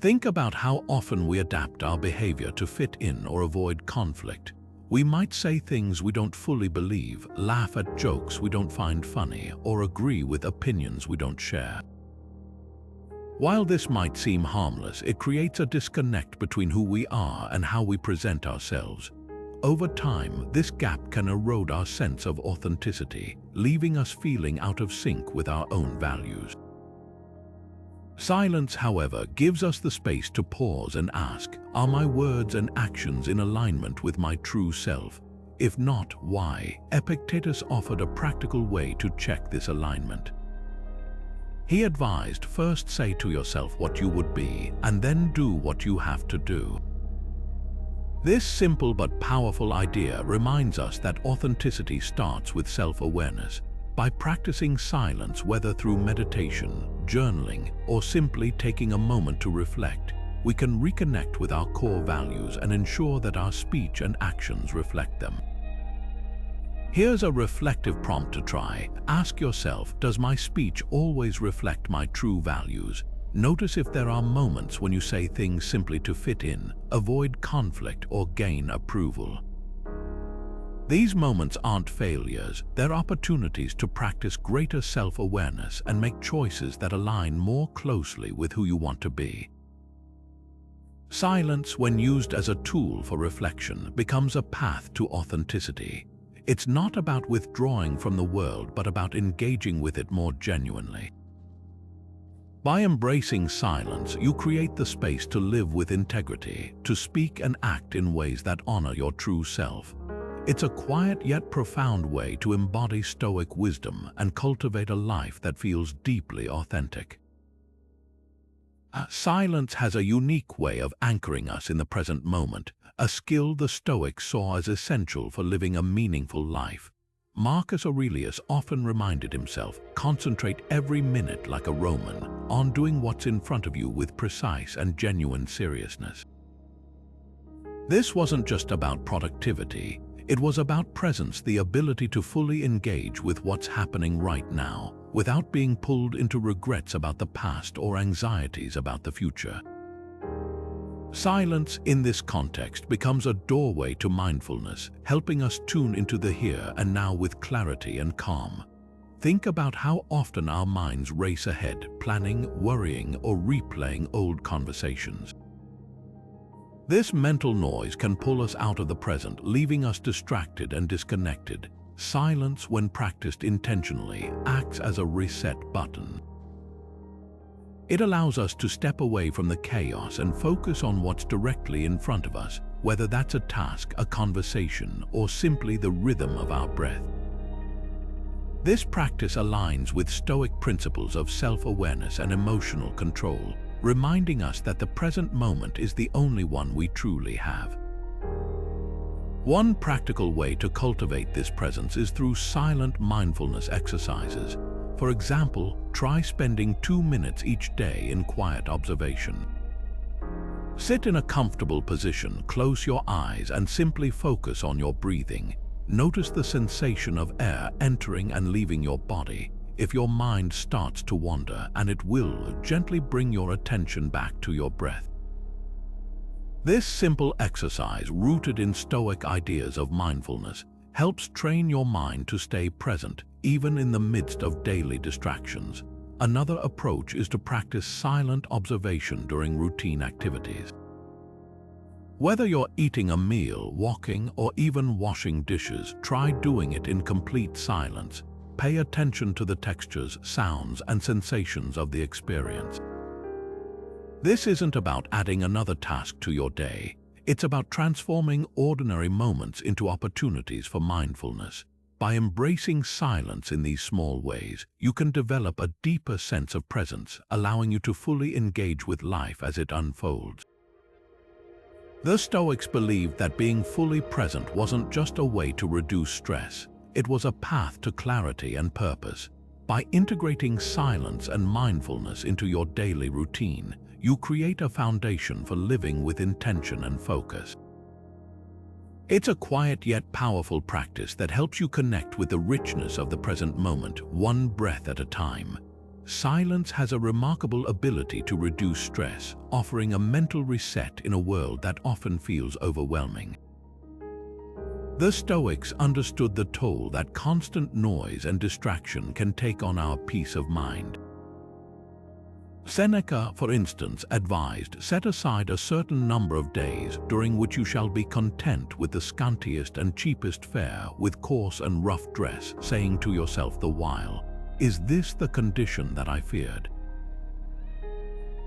Think about how often we adapt our behavior to fit in or avoid conflict. We might say things we don't fully believe, laugh at jokes we don't find funny, or agree with opinions we don't share. While this might seem harmless, it creates a disconnect between who we are and how we present ourselves. Over time, this gap can erode our sense of authenticity, leaving us feeling out of sync with our own values. Silence, however, gives us the space to pause and ask, are my words and actions in alignment with my true self? If not, why? Epictetus offered a practical way to check this alignment. He advised, first say to yourself what you would be, and then do what you have to do. This simple but powerful idea reminds us that authenticity starts with self-awareness. By practicing silence, whether through meditation, journaling, or simply taking a moment to reflect, we can reconnect with our core values and ensure that our speech and actions reflect them. Here's a reflective prompt to try. Ask yourself, does my speech always reflect my true values? Notice if there are moments when you say things simply to fit in, avoid conflict, or gain approval. These moments aren't failures, they're opportunities to practice greater self-awareness and make choices that align more closely with who you want to be. Silence, when used as a tool for reflection, becomes a path to authenticity. It's not about withdrawing from the world, but about engaging with it more genuinely. By embracing silence, you create the space to live with integrity, to speak and act in ways that honor your true self. It's a quiet yet profound way to embody Stoic wisdom and cultivate a life that feels deeply authentic. Silence has a unique way of anchoring us in the present moment, a skill the Stoics saw as essential for living a meaningful life. Marcus Aurelius often reminded himself, concentrate every minute like a Roman, on doing what's in front of you with precise and genuine seriousness. This wasn't just about productivity, it was about presence, the ability to fully engage with what's happening right now, without being pulled into regrets about the past or anxieties about the future. Silence in this context becomes a doorway to mindfulness, helping us tune into the here and now with clarity and calm. Think about how often our minds race ahead, planning, worrying, or replaying old conversations. This mental noise can pull us out of the present, leaving us distracted and disconnected. Silence, when practiced intentionally, acts as a reset button. It allows us to step away from the chaos and focus on what's directly in front of us, whether that's a task, a conversation, or simply the rhythm of our breath. This practice aligns with Stoic principles of self-awareness and emotional control, reminding us that the present moment is the only one we truly have. One practical way to cultivate this presence is through silent mindfulness exercises. For example, try spending 2 minutes each day in quiet observation. Sit in a comfortable position, close your eyes, and simply focus on your breathing. Notice the sensation of air entering and leaving your body. If your mind starts to wander, and it will, gently bring your attention back to your breath. This simple exercise, rooted in Stoic ideas of mindfulness, helps train your mind to stay present, even in the midst of daily distractions. Another approach is to practice silent observation during routine activities. Whether you're eating a meal, walking, or even washing dishes, try doing it in complete silence. Pay attention to the textures, sounds, and sensations of the experience. This isn't about adding another task to your day. It's about transforming ordinary moments into opportunities for mindfulness. By embracing silence in these small ways, you can develop a deeper sense of presence, allowing you to fully engage with life as it unfolds. The Stoics believed that being fully present wasn't just a way to reduce stress, it was a path to clarity and purpose. By integrating silence and mindfulness into your daily routine, you create a foundation for living with intention and focus. It's a quiet yet powerful practice that helps you connect with the richness of the present moment, one breath at a time. Silence has a remarkable ability to reduce stress, offering a mental reset in a world that often feels overwhelming. The Stoics understood the toll that constant noise and distraction can take on our peace of mind. Seneca, for instance, advised, set aside a certain number of days during which you shall be content with the scantiest and cheapest fare, with coarse and rough dress, saying to yourself the while, "Is this the condition that I feared?"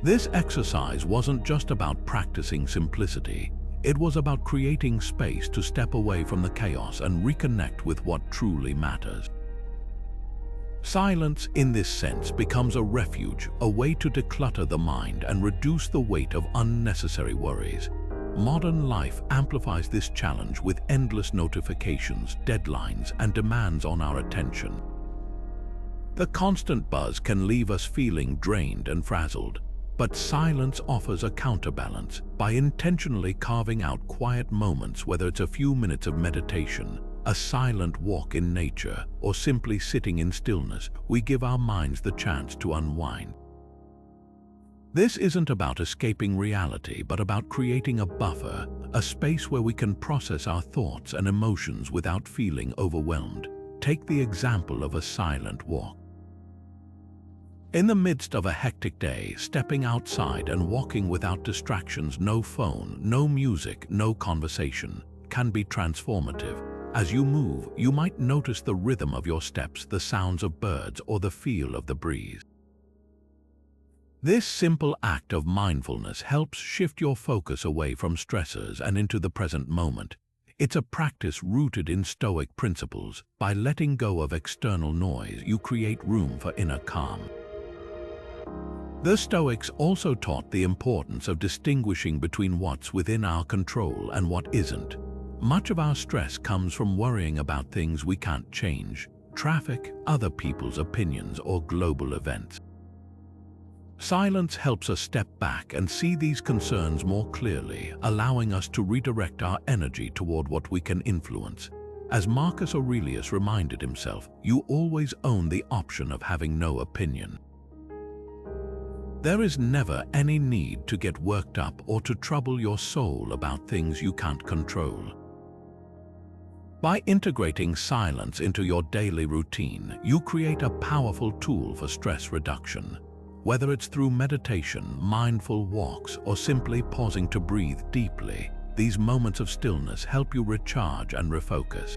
This exercise wasn't just about practicing simplicity, it was about creating space to step away from the chaos and reconnect with what truly matters. Silence, in this sense, becomes a refuge, a way to declutter the mind and reduce the weight of unnecessary worries. Modern life amplifies this challenge with endless notifications, deadlines, and demands on our attention. The constant buzz can leave us feeling drained and frazzled, but silence offers a counterbalance. By intentionally carving out quiet moments, whether it's a few minutes of meditation, a silent walk in nature, or simply sitting in stillness, we give our minds the chance to unwind. This isn't about escaping reality, but about creating a buffer, a space where we can process our thoughts and emotions without feeling overwhelmed. Take the example of a silent walk. In the midst of a hectic day, stepping outside and walking without distractions, no phone, no music, no conversation, can be transformative. As you move, you might notice the rhythm of your steps, the sounds of birds, or the feel of the breeze. This simple act of mindfulness helps shift your focus away from stressors and into the present moment. It's a practice rooted in Stoic principles. By letting go of external noise, you create room for inner calm. The Stoics also taught the importance of distinguishing between what's within our control and what isn't. Much of our stress comes from worrying about things we can't change: traffic, other people's opinions, or global events. Silence helps us step back and see these concerns more clearly, allowing us to redirect our energy toward what we can influence. As Marcus Aurelius reminded himself, you always own the option of having no opinion. There is never any need to get worked up or to trouble your soul about things you can't control. By integrating silence into your daily routine, you create a powerful tool for stress reduction. Whether it's through meditation, mindful walks, or simply pausing to breathe deeply, these moments of stillness help you recharge and refocus.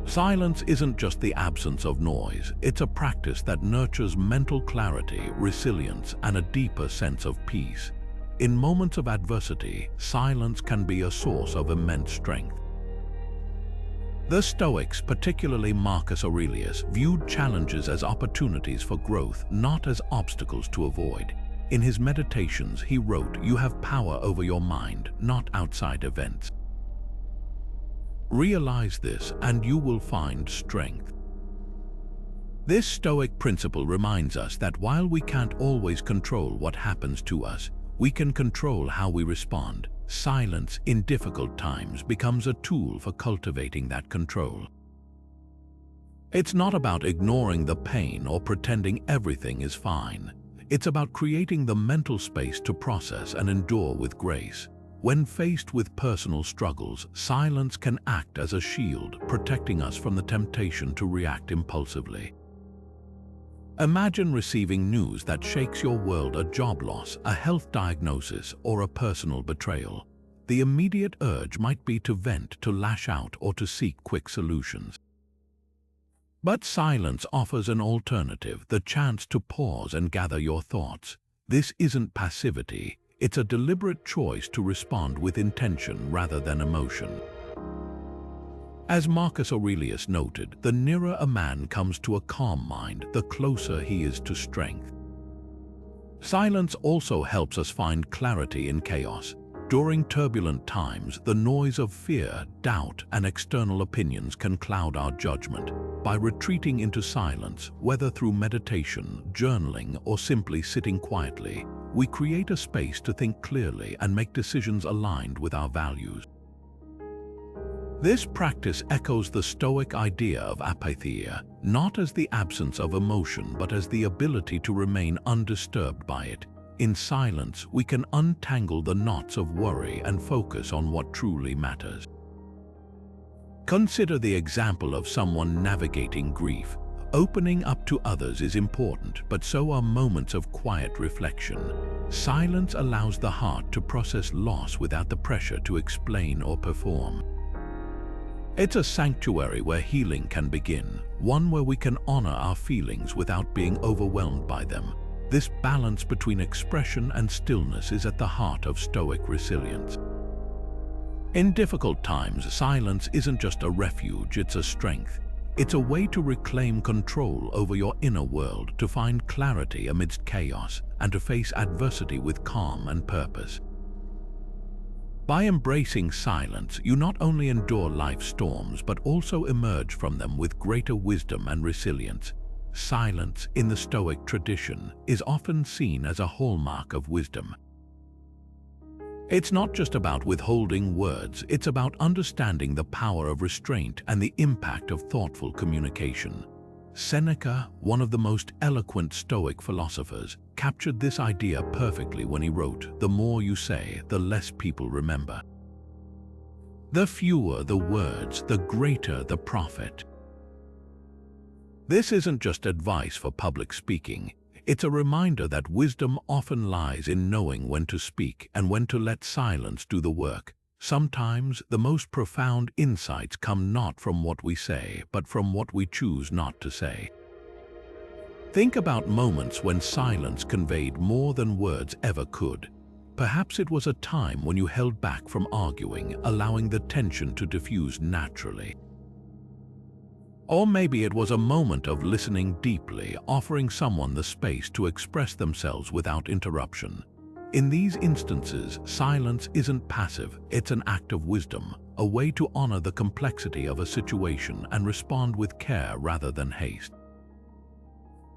Silence isn't just the absence of noise, it's a practice that nurtures mental clarity, resilience, and a deeper sense of peace. In moments of adversity, silence can be a source of immense strength. The Stoics, particularly Marcus Aurelius, viewed challenges as opportunities for growth, not as obstacles to avoid. In his meditations, he wrote, "You have power over your mind, not outside events. Realize this, and you will find strength." This Stoic principle reminds us that while we can't always control what happens to us, we can control how we respond. Silence in difficult times becomes a tool for cultivating that control. It's not about ignoring the pain or pretending everything is fine. It's about creating the mental space to process and endure with grace. When faced with personal struggles, silence can act as a shield, protecting us from the temptation to react impulsively. Imagine receiving news that shakes your world: a job loss, a health diagnosis, or a personal betrayal. the immediate urge might be to vent, to lash out, or to seek quick solutions. But silence offers an alternative, the chance to pause and gather your thoughts. This isn't passivity, it's a deliberate choice to respond with intention rather than emotion. As Marcus Aurelius noted, the nearer a man comes to a calm mind, the closer he is to strength. Silence also helps us find clarity in chaos. During turbulent times, the noise of fear, doubt, and external opinions can cloud our judgment. By retreating into silence, whether through meditation, journaling, or simply sitting quietly, we create a space to think clearly and make decisions aligned with our values. This practice echoes the Stoic idea of apatheia, not as the absence of emotion but as the ability to remain undisturbed by it. In silence, we can untangle the knots of worry and focus on what truly matters. Consider the example of someone navigating grief. Opening up to others is important, but so are moments of quiet reflection. Silence allows the heart to process loss without the pressure to explain or perform. It's a sanctuary where healing can begin, one where we can honor our feelings without being overwhelmed by them. This balance between expression and stillness is at the heart of Stoic resilience. In difficult times, silence isn't just a refuge, it's a strength. It's a way to reclaim control over your inner world, to find clarity amidst chaos, and to face adversity with calm and purpose. By embracing silence, you not only endure life's storms, but also emerge from them with greater wisdom and resilience. Silence, in the Stoic tradition, is often seen as a hallmark of wisdom. It's not just about withholding words, it's about understanding the power of restraint and the impact of thoughtful communication. Seneca, one of the most eloquent Stoic philosophers, captured this idea perfectly when he wrote, "The more you say, the less people remember. The fewer the words, the greater the profit." This isn't just advice for public speaking. It's a reminder that wisdom often lies in knowing when to speak and when to let silence do the work. Sometimes the most profound insights come not from what we say, but from what we choose not to say. Think about moments when silence conveyed more than words ever could. Perhaps it was a time when you held back from arguing, allowing the tension to diffuse naturally. Or maybe it was a moment of listening deeply, offering someone the space to express themselves without interruption. In these instances, silence isn't passive, it's an act of wisdom, a way to honor the complexity of a situation and respond with care rather than haste.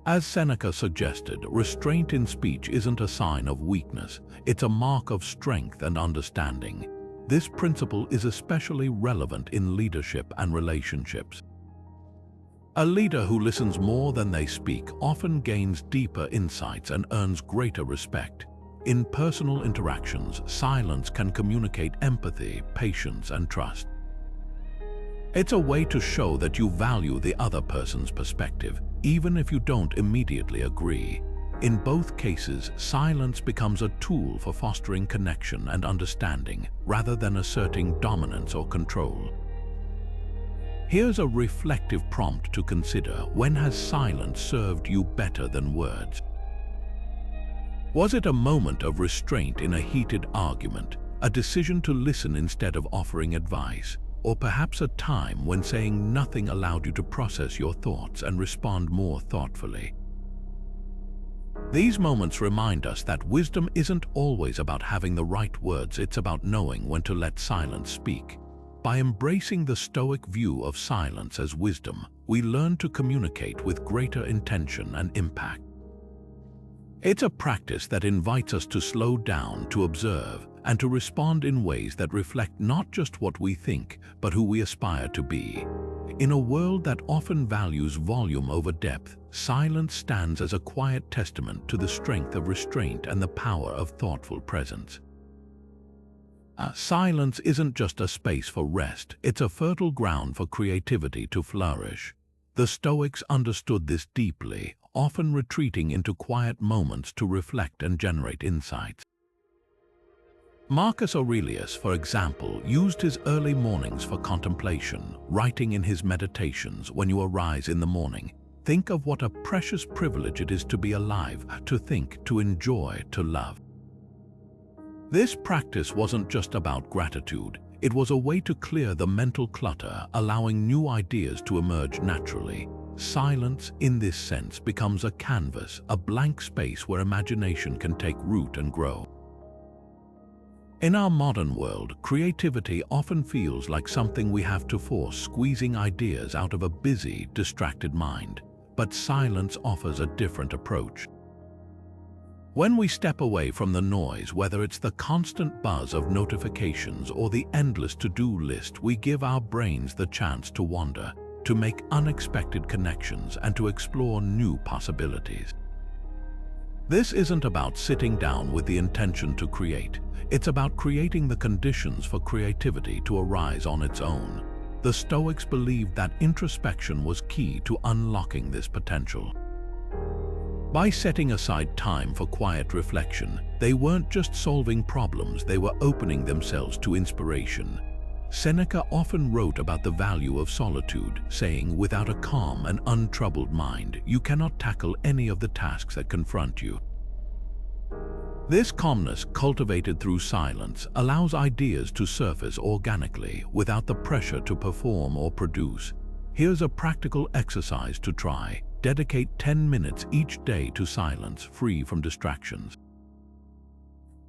As Seneca suggested, restraint in speech isn't a sign of weakness, it's a mark of strength and understanding. This principle is especially relevant in leadership and relationships. A leader who listens more than they speak often gains deeper insights and earns greater respect. In personal interactions, silence can communicate empathy, patience, and trust. It's a way to show that you value the other person's perspective, even if you don't immediately agree. In both cases, silence becomes a tool for fostering connection and understanding, rather than asserting dominance or control. Here's a reflective prompt to consider. When has silence served you better than words? Was it a moment of restraint in a heated argument, a decision to listen instead of offering advice, or perhaps a time when saying nothing allowed you to process your thoughts and respond more thoughtfully? These moments remind us that wisdom isn't always about having the right words, it's about knowing when to let silence speak. By embracing the Stoic view of silence as wisdom, we learn to communicate with greater intention and impact. It's a practice that invites us to slow down, to observe, and to respond in ways that reflect not just what we think, but who we aspire to be. In a world that often values volume over depth, silence stands as a quiet testament to the strength of restraint and the power of thoughtful presence. Silence isn't just a space for rest, it's a fertile ground for creativity to flourish. The Stoics understood this deeply, often retreating into quiet moments to reflect and generate insights. Marcus Aurelius, for example, used his early mornings for contemplation, writing in his Meditations, "When you arise in the morning, think of what a precious privilege it is to be alive, to think, to enjoy, to love." This practice wasn't just about gratitude. It was a way to clear the mental clutter, allowing new ideas to emerge naturally. Silence, in this sense, becomes a canvas, a blank space where imagination can take root and grow. In our modern world, creativity often feels like something we have to force, squeezing ideas out of a busy, distracted mind. But silence offers a different approach. When we step away from the noise, whether it's the constant buzz of notifications or the endless to-do list, we give our brains the chance to wander, to make unexpected connections, and to explore new possibilities. This isn't about sitting down with the intention to create. It's about creating the conditions for creativity to arise on its own. The Stoics believed that introspection was key to unlocking this potential. By setting aside time for quiet reflection, they weren't just solving problems, they were opening themselves to inspiration. Seneca often wrote about the value of solitude, saying, "Without a calm and untroubled mind, you cannot tackle any of the tasks that confront you." This calmness, cultivated through silence, allows ideas to surface organically without the pressure to perform or produce. Here's a practical exercise to try. Dedicate 10 minutes each day to silence, free from distractions.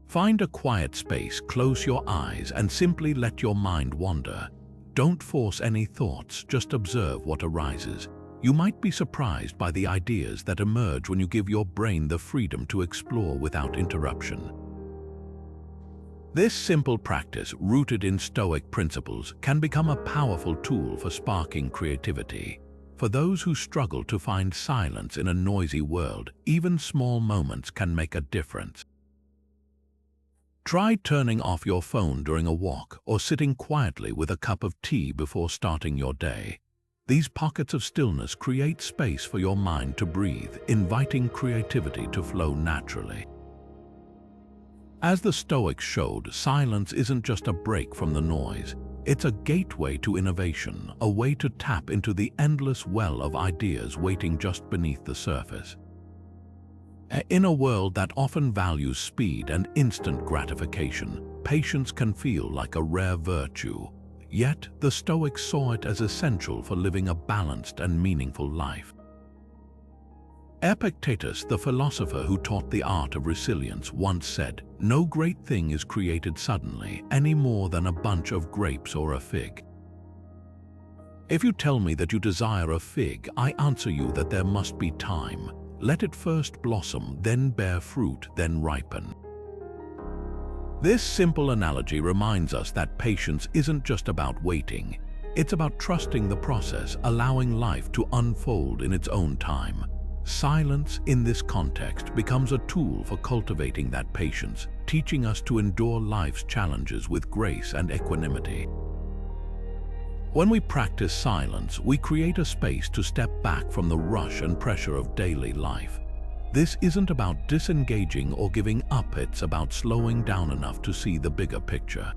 Find a quiet space, close your eyes, and simply let your mind wander. Don't force any thoughts, just observe what arises. You might be surprised by the ideas that emerge when you give your brain the freedom to explore without interruption. This simple practice, rooted in Stoic principles, can become a powerful tool for sparking creativity. For those who struggle to find silence in a noisy world, even small moments can make a difference. Try turning off your phone during a walk or sitting quietly with a cup of tea before starting your day. These pockets of stillness create space for your mind to breathe, inviting creativity to flow naturally. As the Stoics showed, silence isn't just a break from the noise. It's a gateway to innovation, a way to tap into the endless well of ideas waiting just beneath the surface. In a world that often values speed and instant gratification, patience can feel like a rare virtue. Yet, the Stoics saw it as essential for living a balanced and meaningful life. Epictetus, the philosopher who taught the art of resilience, once said, "No great thing is created suddenly, any more than a bunch of grapes or a fig." If you tell me that you desire a fig, I answer you that there must be time. Let it first blossom, then bear fruit, then ripen. This simple analogy reminds us that patience isn't just about waiting. It's about trusting the process, allowing life to unfold in its own time. Silence, in this context, becomes a tool for cultivating that patience, teaching us to endure life's challenges with grace and equanimity. When we practice silence, we create a space to step back from the rush and pressure of daily life. This isn't about disengaging or giving up, it's about slowing down enough to see the bigger picture.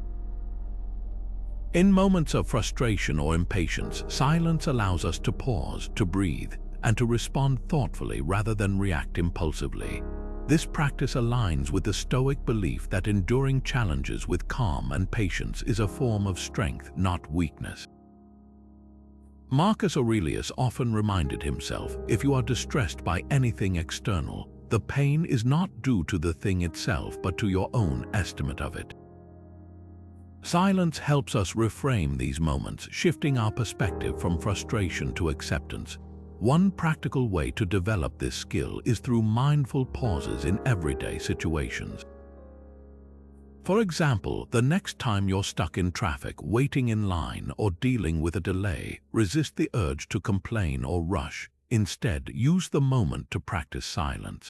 In moments of frustration or impatience, silence allows us to pause, to breathe, and to respond thoughtfully rather than react impulsively. This practice aligns with the Stoic belief that enduring challenges with calm and patience is a form of strength, not weakness. Marcus Aurelius often reminded himself, if you are distressed by anything external, the pain is not due to the thing itself but to your own estimate of it. Silence helps us reframe these moments, shifting our perspective from frustration to acceptance. One practical way to develop this skill is through mindful pauses in everyday situations. For example, the next time you're stuck in traffic, waiting in line, or dealing with a delay, resist the urge to complain or rush. Instead, use the moment to practice silence.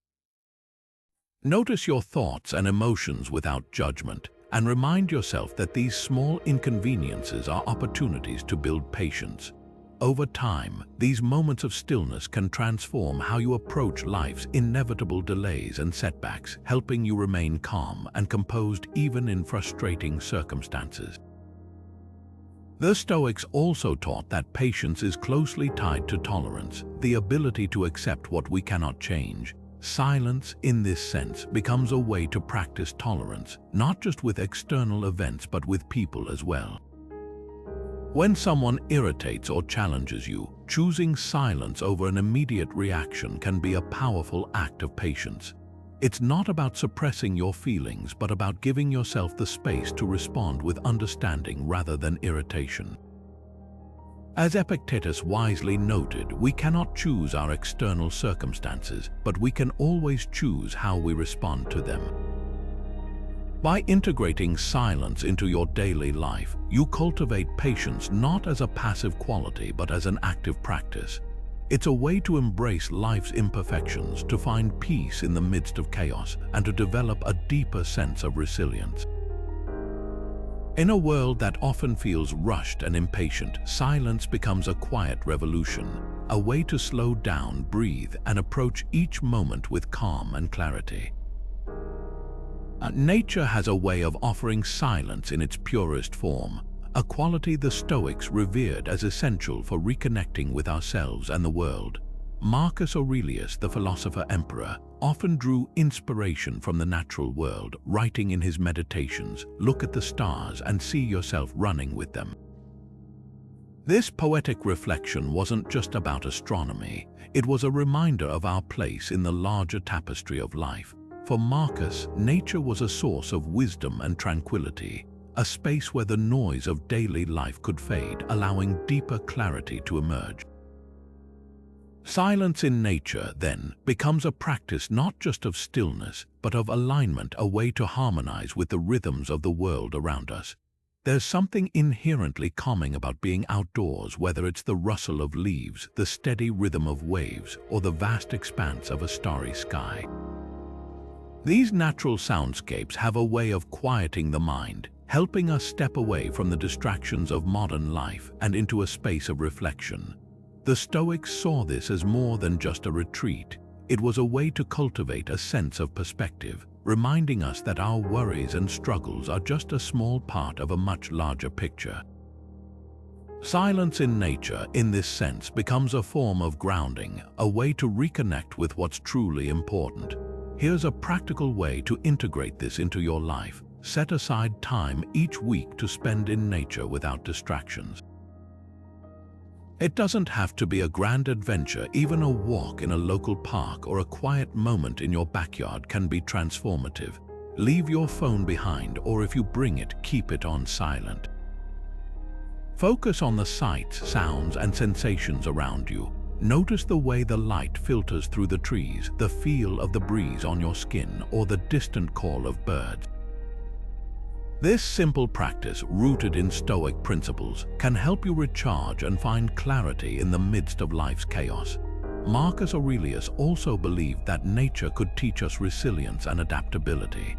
Notice your thoughts and emotions without judgment, and remind yourself that these small inconveniences are opportunities to build patience. Over time, these moments of stillness can transform how you approach life's inevitable delays and setbacks, helping you remain calm and composed even in frustrating circumstances. The Stoics also taught that patience is closely tied to tolerance, the ability to accept what we cannot change. Silence, in this sense, becomes a way to practice tolerance, not just with external events but with people as well. When someone irritates or challenges you, choosing silence over an immediate reaction can be a powerful act of patience. It's not about suppressing your feelings, but about giving yourself the space to respond with understanding rather than irritation. As Epictetus wisely noted, we cannot choose our external circumstances, but we can always choose how we respond to them. By integrating silence into your daily life, you cultivate patience not as a passive quality but as an active practice. It's a way to embrace life's imperfections, to find peace in the midst of chaos, and to develop a deeper sense of resilience. In a world that often feels rushed and impatient, silence becomes a quiet revolution, a way to slow down, breathe, and approach each moment with calm and clarity. Nature has a way of offering silence in its purest form, a quality the Stoics revered as essential for reconnecting with ourselves and the world. Marcus Aurelius, the philosopher-emperor, often drew inspiration from the natural world, writing in his meditations, "Look at the stars and see yourself running with them." This poetic reflection wasn't just about astronomy, it was a reminder of our place in the larger tapestry of life. For Marcus, nature was a source of wisdom and tranquility, a space where the noise of daily life could fade, allowing deeper clarity to emerge. Silence in nature, then, becomes a practice not just of stillness, but of alignment, a way to harmonize with the rhythms of the world around us. There's something inherently calming about being outdoors, whether it's the rustle of leaves, the steady rhythm of waves, or the vast expanse of a starry sky. These natural soundscapes have a way of quieting the mind, helping us step away from the distractions of modern life and into a space of reflection. The Stoics saw this as more than just a retreat. It was a way to cultivate a sense of perspective, reminding us that our worries and struggles are just a small part of a much larger picture. Silence in nature, in this sense, becomes a form of grounding, a way to reconnect with what's truly important. Here's a practical way to integrate this into your life. Set aside time each week to spend in nature without distractions. It doesn't have to be a grand adventure. Even a walk in a local park or a quiet moment in your backyard can be transformative. Leave your phone behind, or if you bring it, keep it on silent. Focus on the sights, sounds, and sensations around you. Notice the way the light filters through the trees, the feel of the breeze on your skin, or the distant call of birds. This simple practice, rooted in Stoic principles, can help you recharge and find clarity in the midst of life's chaos. Marcus Aurelius also believed that nature could teach us resilience and adaptability.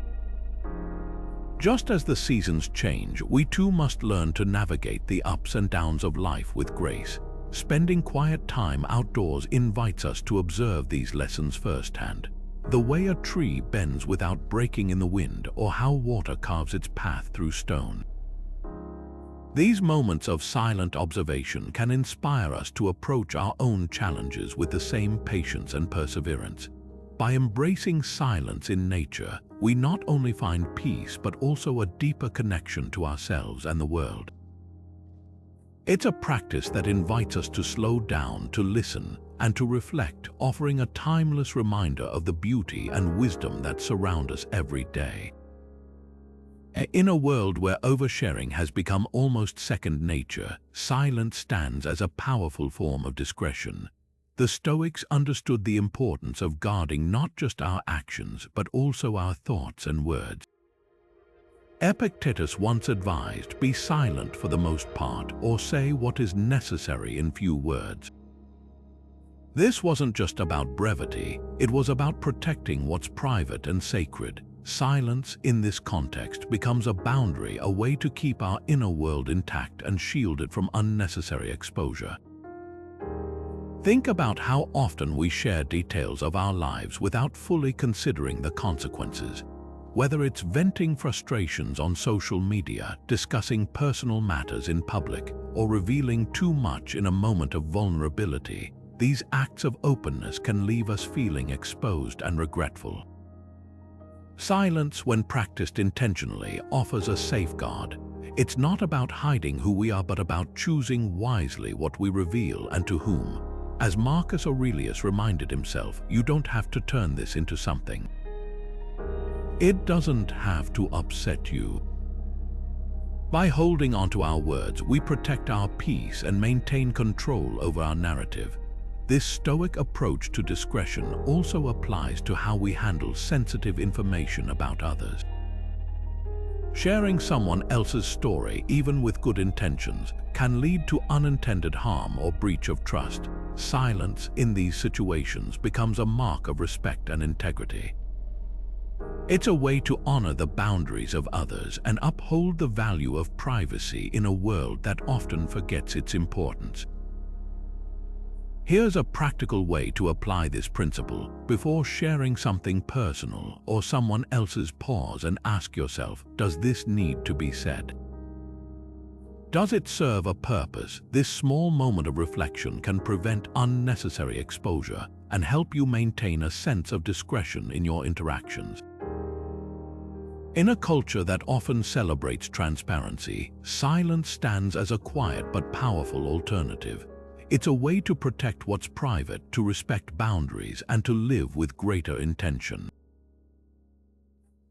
Just as the seasons change, we too must learn to navigate the ups and downs of life with grace. Spending quiet time outdoors invites us to observe these lessons firsthand. The way a tree bends without breaking in the wind, or how water carves its path through stone. These moments of silent observation can inspire us to approach our own challenges with the same patience and perseverance. By embracing silence in nature, we not only find peace but also a deeper connection to ourselves and the world. It's a practice that invites us to slow down, to listen, and to reflect, offering a timeless reminder of the beauty and wisdom that surround us every day. In a world where oversharing has become almost second nature, silence stands as a powerful form of discretion. The Stoics understood the importance of guarding not just our actions, but also our thoughts and words. Epictetus once advised, "Be silent for the most part, or say what is necessary in few words." This wasn't just about brevity, it was about protecting what's private and sacred. Silence, in this context, becomes a boundary, a way to keep our inner world intact and shield it from unnecessary exposure. Think about how often we share details of our lives without fully considering the consequences. Whether it's venting frustrations on social media, discussing personal matters in public, or revealing too much in a moment of vulnerability, these acts of openness can leave us feeling exposed and regretful. Silence, when practiced intentionally, offers a safeguard. It's not about hiding who we are, but about choosing wisely what we reveal and to whom. As Marcus Aurelius reminded himself, you don't have to turn this into something. It doesn't have to upset you. By holding onto our words, we protect our peace and maintain control over our narrative. This Stoic approach to discretion also applies to how we handle sensitive information about others. Sharing someone else's story, even with good intentions, can lead to unintended harm or breach of trust. Silence in these situations becomes a mark of respect and integrity. It's a way to honor the boundaries of others and uphold the value of privacy in a world that often forgets its importance. Here's a practical way to apply this principle. Before sharing something personal or someone else's, pause and ask yourself, does this need to be said? Does it serve a purpose? This small moment of reflection can prevent unnecessary exposure and help you maintain a sense of discretion in your interactions. In a culture that often celebrates transparency, silence stands as a quiet but powerful alternative. It's a way to protect what's private, to respect boundaries, and to live with greater intention.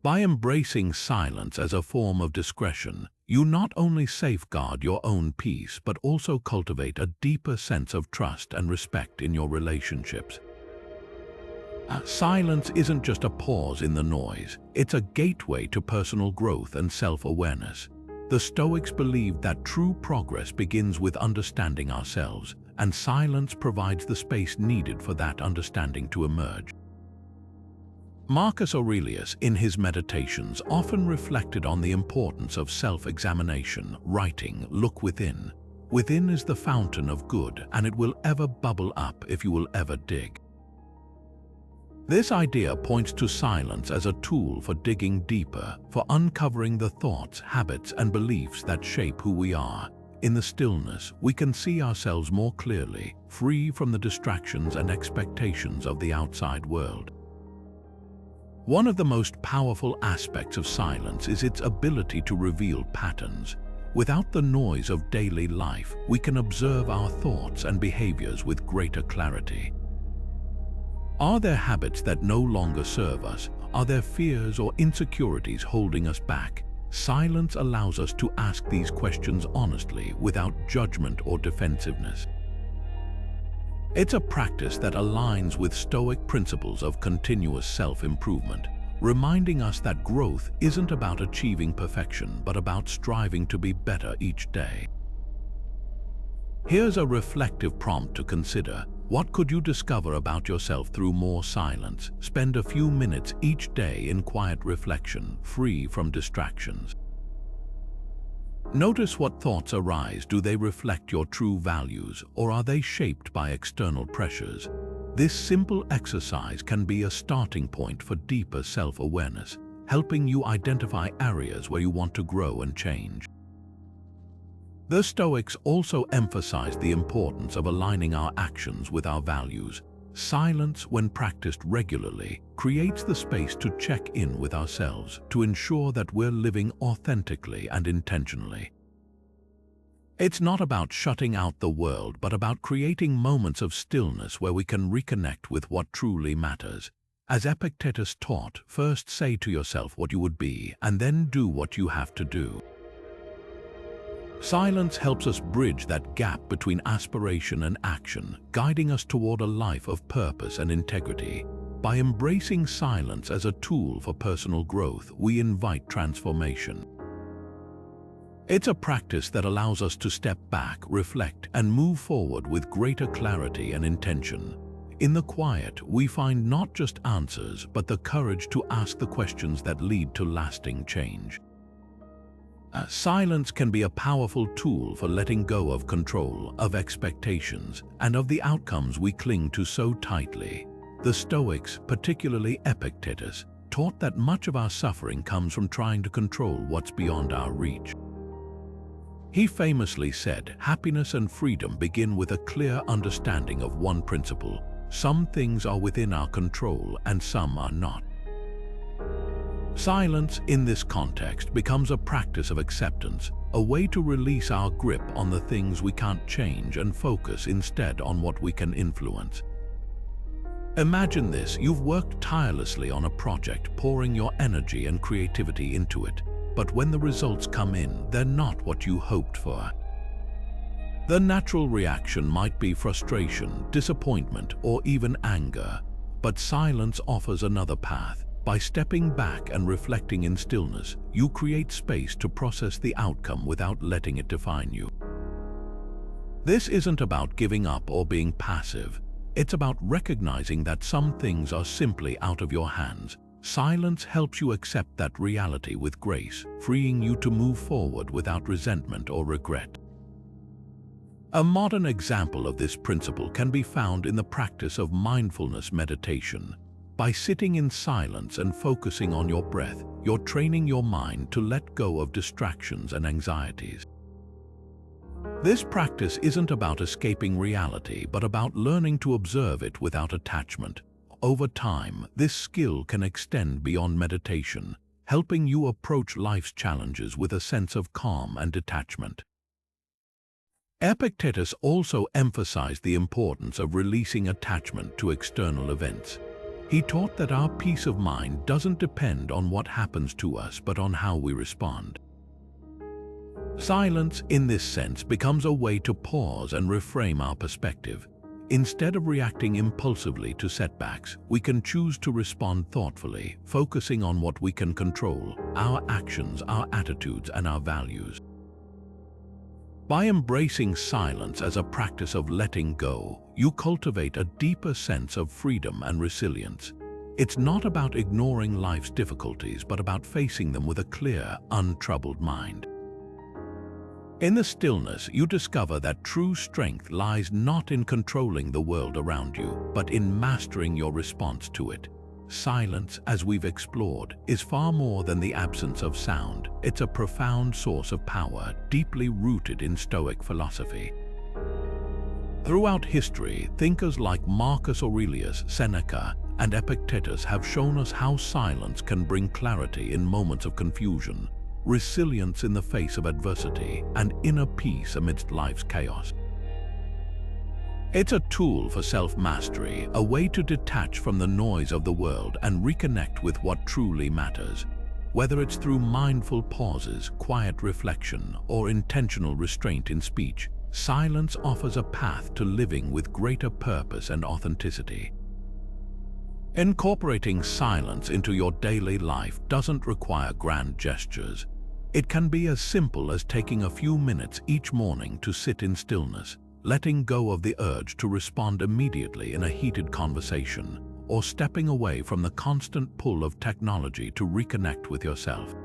By embracing silence as a form of discretion, you not only safeguard your own peace but also cultivate a deeper sense of trust and respect in your relationships. Silence isn't just a pause in the noise, it's a gateway to personal growth and self-awareness. The Stoics believed that true progress begins with understanding ourselves, and silence provides the space needed for that understanding to emerge. Marcus Aurelius, in his meditations, often reflected on the importance of self-examination, writing, "Look within. Within is the fountain of good, and it will ever bubble up if you will ever dig." This idea points to silence as a tool for digging deeper, for uncovering the thoughts, habits, and beliefs that shape who we are. In the stillness, we can see ourselves more clearly, free from the distractions and expectations of the outside world. One of the most powerful aspects of silence is its ability to reveal patterns. Without the noise of daily life, we can observe our thoughts and behaviors with greater clarity. Are there habits that no longer serve us? Are there fears or insecurities holding us back? Silence allows us to ask these questions honestly, without judgment or defensiveness. It's a practice that aligns with Stoic principles of continuous self-improvement, reminding us that growth isn't about achieving perfection, but about striving to be better each day. Here's a reflective prompt to consider. What could you discover about yourself through more silence? Spend a few minutes each day in quiet reflection, free from distractions. Notice what thoughts arise. Do they reflect your true values, or are they shaped by external pressures? This simple exercise can be a starting point for deeper self-awareness, helping you identify areas where you want to grow and change. The Stoics also emphasized the importance of aligning our actions with our values. Silence, when practiced regularly, creates the space to check in with ourselves, to ensure that we're living authentically and intentionally. It's not about shutting out the world, but about creating moments of stillness where we can reconnect with what truly matters. As Epictetus taught, first say to yourself what you would be, and then do what you have to do. Silence helps us bridge that gap between aspiration and action, guiding us toward a life of purpose and integrity. By embracing silence as a tool for personal growth, we invite transformation. It's a practice that allows us to step back, reflect, and move forward with greater clarity and intention. In the quiet, we find not just answers, but the courage to ask the questions that lead to lasting change. Silence can be a powerful tool for letting go of control, of expectations, and of the outcomes we cling to so tightly. The Stoics, particularly Epictetus, taught that much of our suffering comes from trying to control what's beyond our reach. He famously said, "Happiness and freedom begin with a clear understanding of one principle: some things are within our control and some are not." Silence, in this context, becomes a practice of acceptance, a way to release our grip on the things we can't change and focus instead on what we can influence. Imagine this: you've worked tirelessly on a project, pouring your energy and creativity into it, but when the results come in, they're not what you hoped for. The natural reaction might be frustration, disappointment, or even anger, but silence offers another path. By stepping back and reflecting in stillness, you create space to process the outcome without letting it define you. This isn't about giving up or being passive. It's about recognizing that some things are simply out of your hands. Silence helps you accept that reality with grace, freeing you to move forward without resentment or regret. A modern example of this principle can be found in the practice of mindfulness meditation. By sitting in silence and focusing on your breath, you're training your mind to let go of distractions and anxieties. This practice isn't about escaping reality, but about learning to observe it without attachment. Over time, this skill can extend beyond meditation, helping you approach life's challenges with a sense of calm and detachment. Epictetus also emphasized the importance of releasing attachment to external events. He taught that our peace of mind doesn't depend on what happens to us, but on how we respond. Silence, in this sense, becomes a way to pause and reframe our perspective. Instead of reacting impulsively to setbacks, we can choose to respond thoughtfully, focusing on what we can control: our actions, our attitudes, and our values. By embracing silence as a practice of letting go, you cultivate a deeper sense of freedom and resilience. It's not about ignoring life's difficulties, but about facing them with a clear, untroubled mind. In the stillness, you discover that true strength lies not in controlling the world around you, but in mastering your response to it. Silence, as we've explored, is far more than the absence of sound. It's a profound source of power, deeply rooted in Stoic philosophy. Throughout history, thinkers like Marcus Aurelius, Seneca, and Epictetus have shown us how silence can bring clarity in moments of confusion, resilience in the face of adversity, and inner peace amidst life's chaos. It's a tool for self-mastery, a way to detach from the noise of the world and reconnect with what truly matters. Whether it's through mindful pauses, quiet reflection, or intentional restraint in speech, silence offers a path to living with greater purpose and authenticity. Incorporating silence into your daily life doesn't require grand gestures. It can be as simple as taking a few minutes each morning to sit in stillness, letting go of the urge to respond immediately in a heated conversation, or stepping away from the constant pull of technology to reconnect with yourself.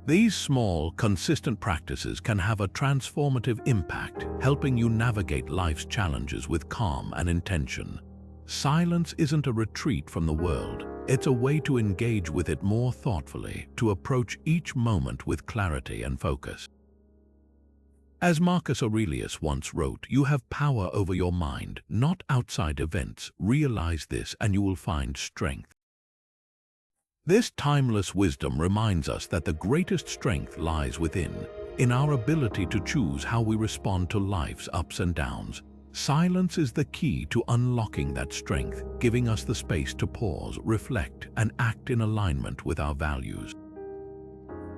These small, consistent practices can have a transformative impact, helping you navigate life's challenges with calm and intention. Silence isn't a retreat from the world. It's a way to engage with it more thoughtfully, to approach each moment with clarity and focus. As Marcus Aurelius once wrote, "You have power over your mind, not outside events. Realize this and you will find strength." This timeless wisdom reminds us that the greatest strength lies within, in our ability to choose how we respond to life's ups and downs. Silence is the key to unlocking that strength, giving us the space to pause, reflect, and act in alignment with our values.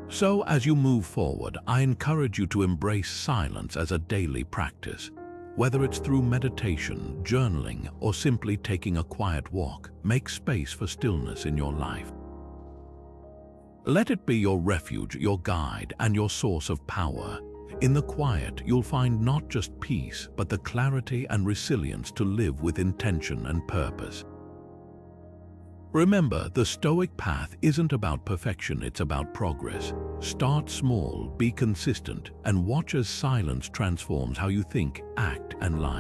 So, as you move forward, I encourage you to embrace silence as a daily practice. Whether it's through meditation, journaling, or simply taking a quiet walk, make space for stillness in your life. Let it be your refuge, your guide, and your source of power. In the quiet, you'll find not just peace, but the clarity and resilience to live with intention and purpose. Remember, the Stoic path isn't about perfection, it's about progress. Start small, be consistent, and watch as silence transforms how you think, act, and live.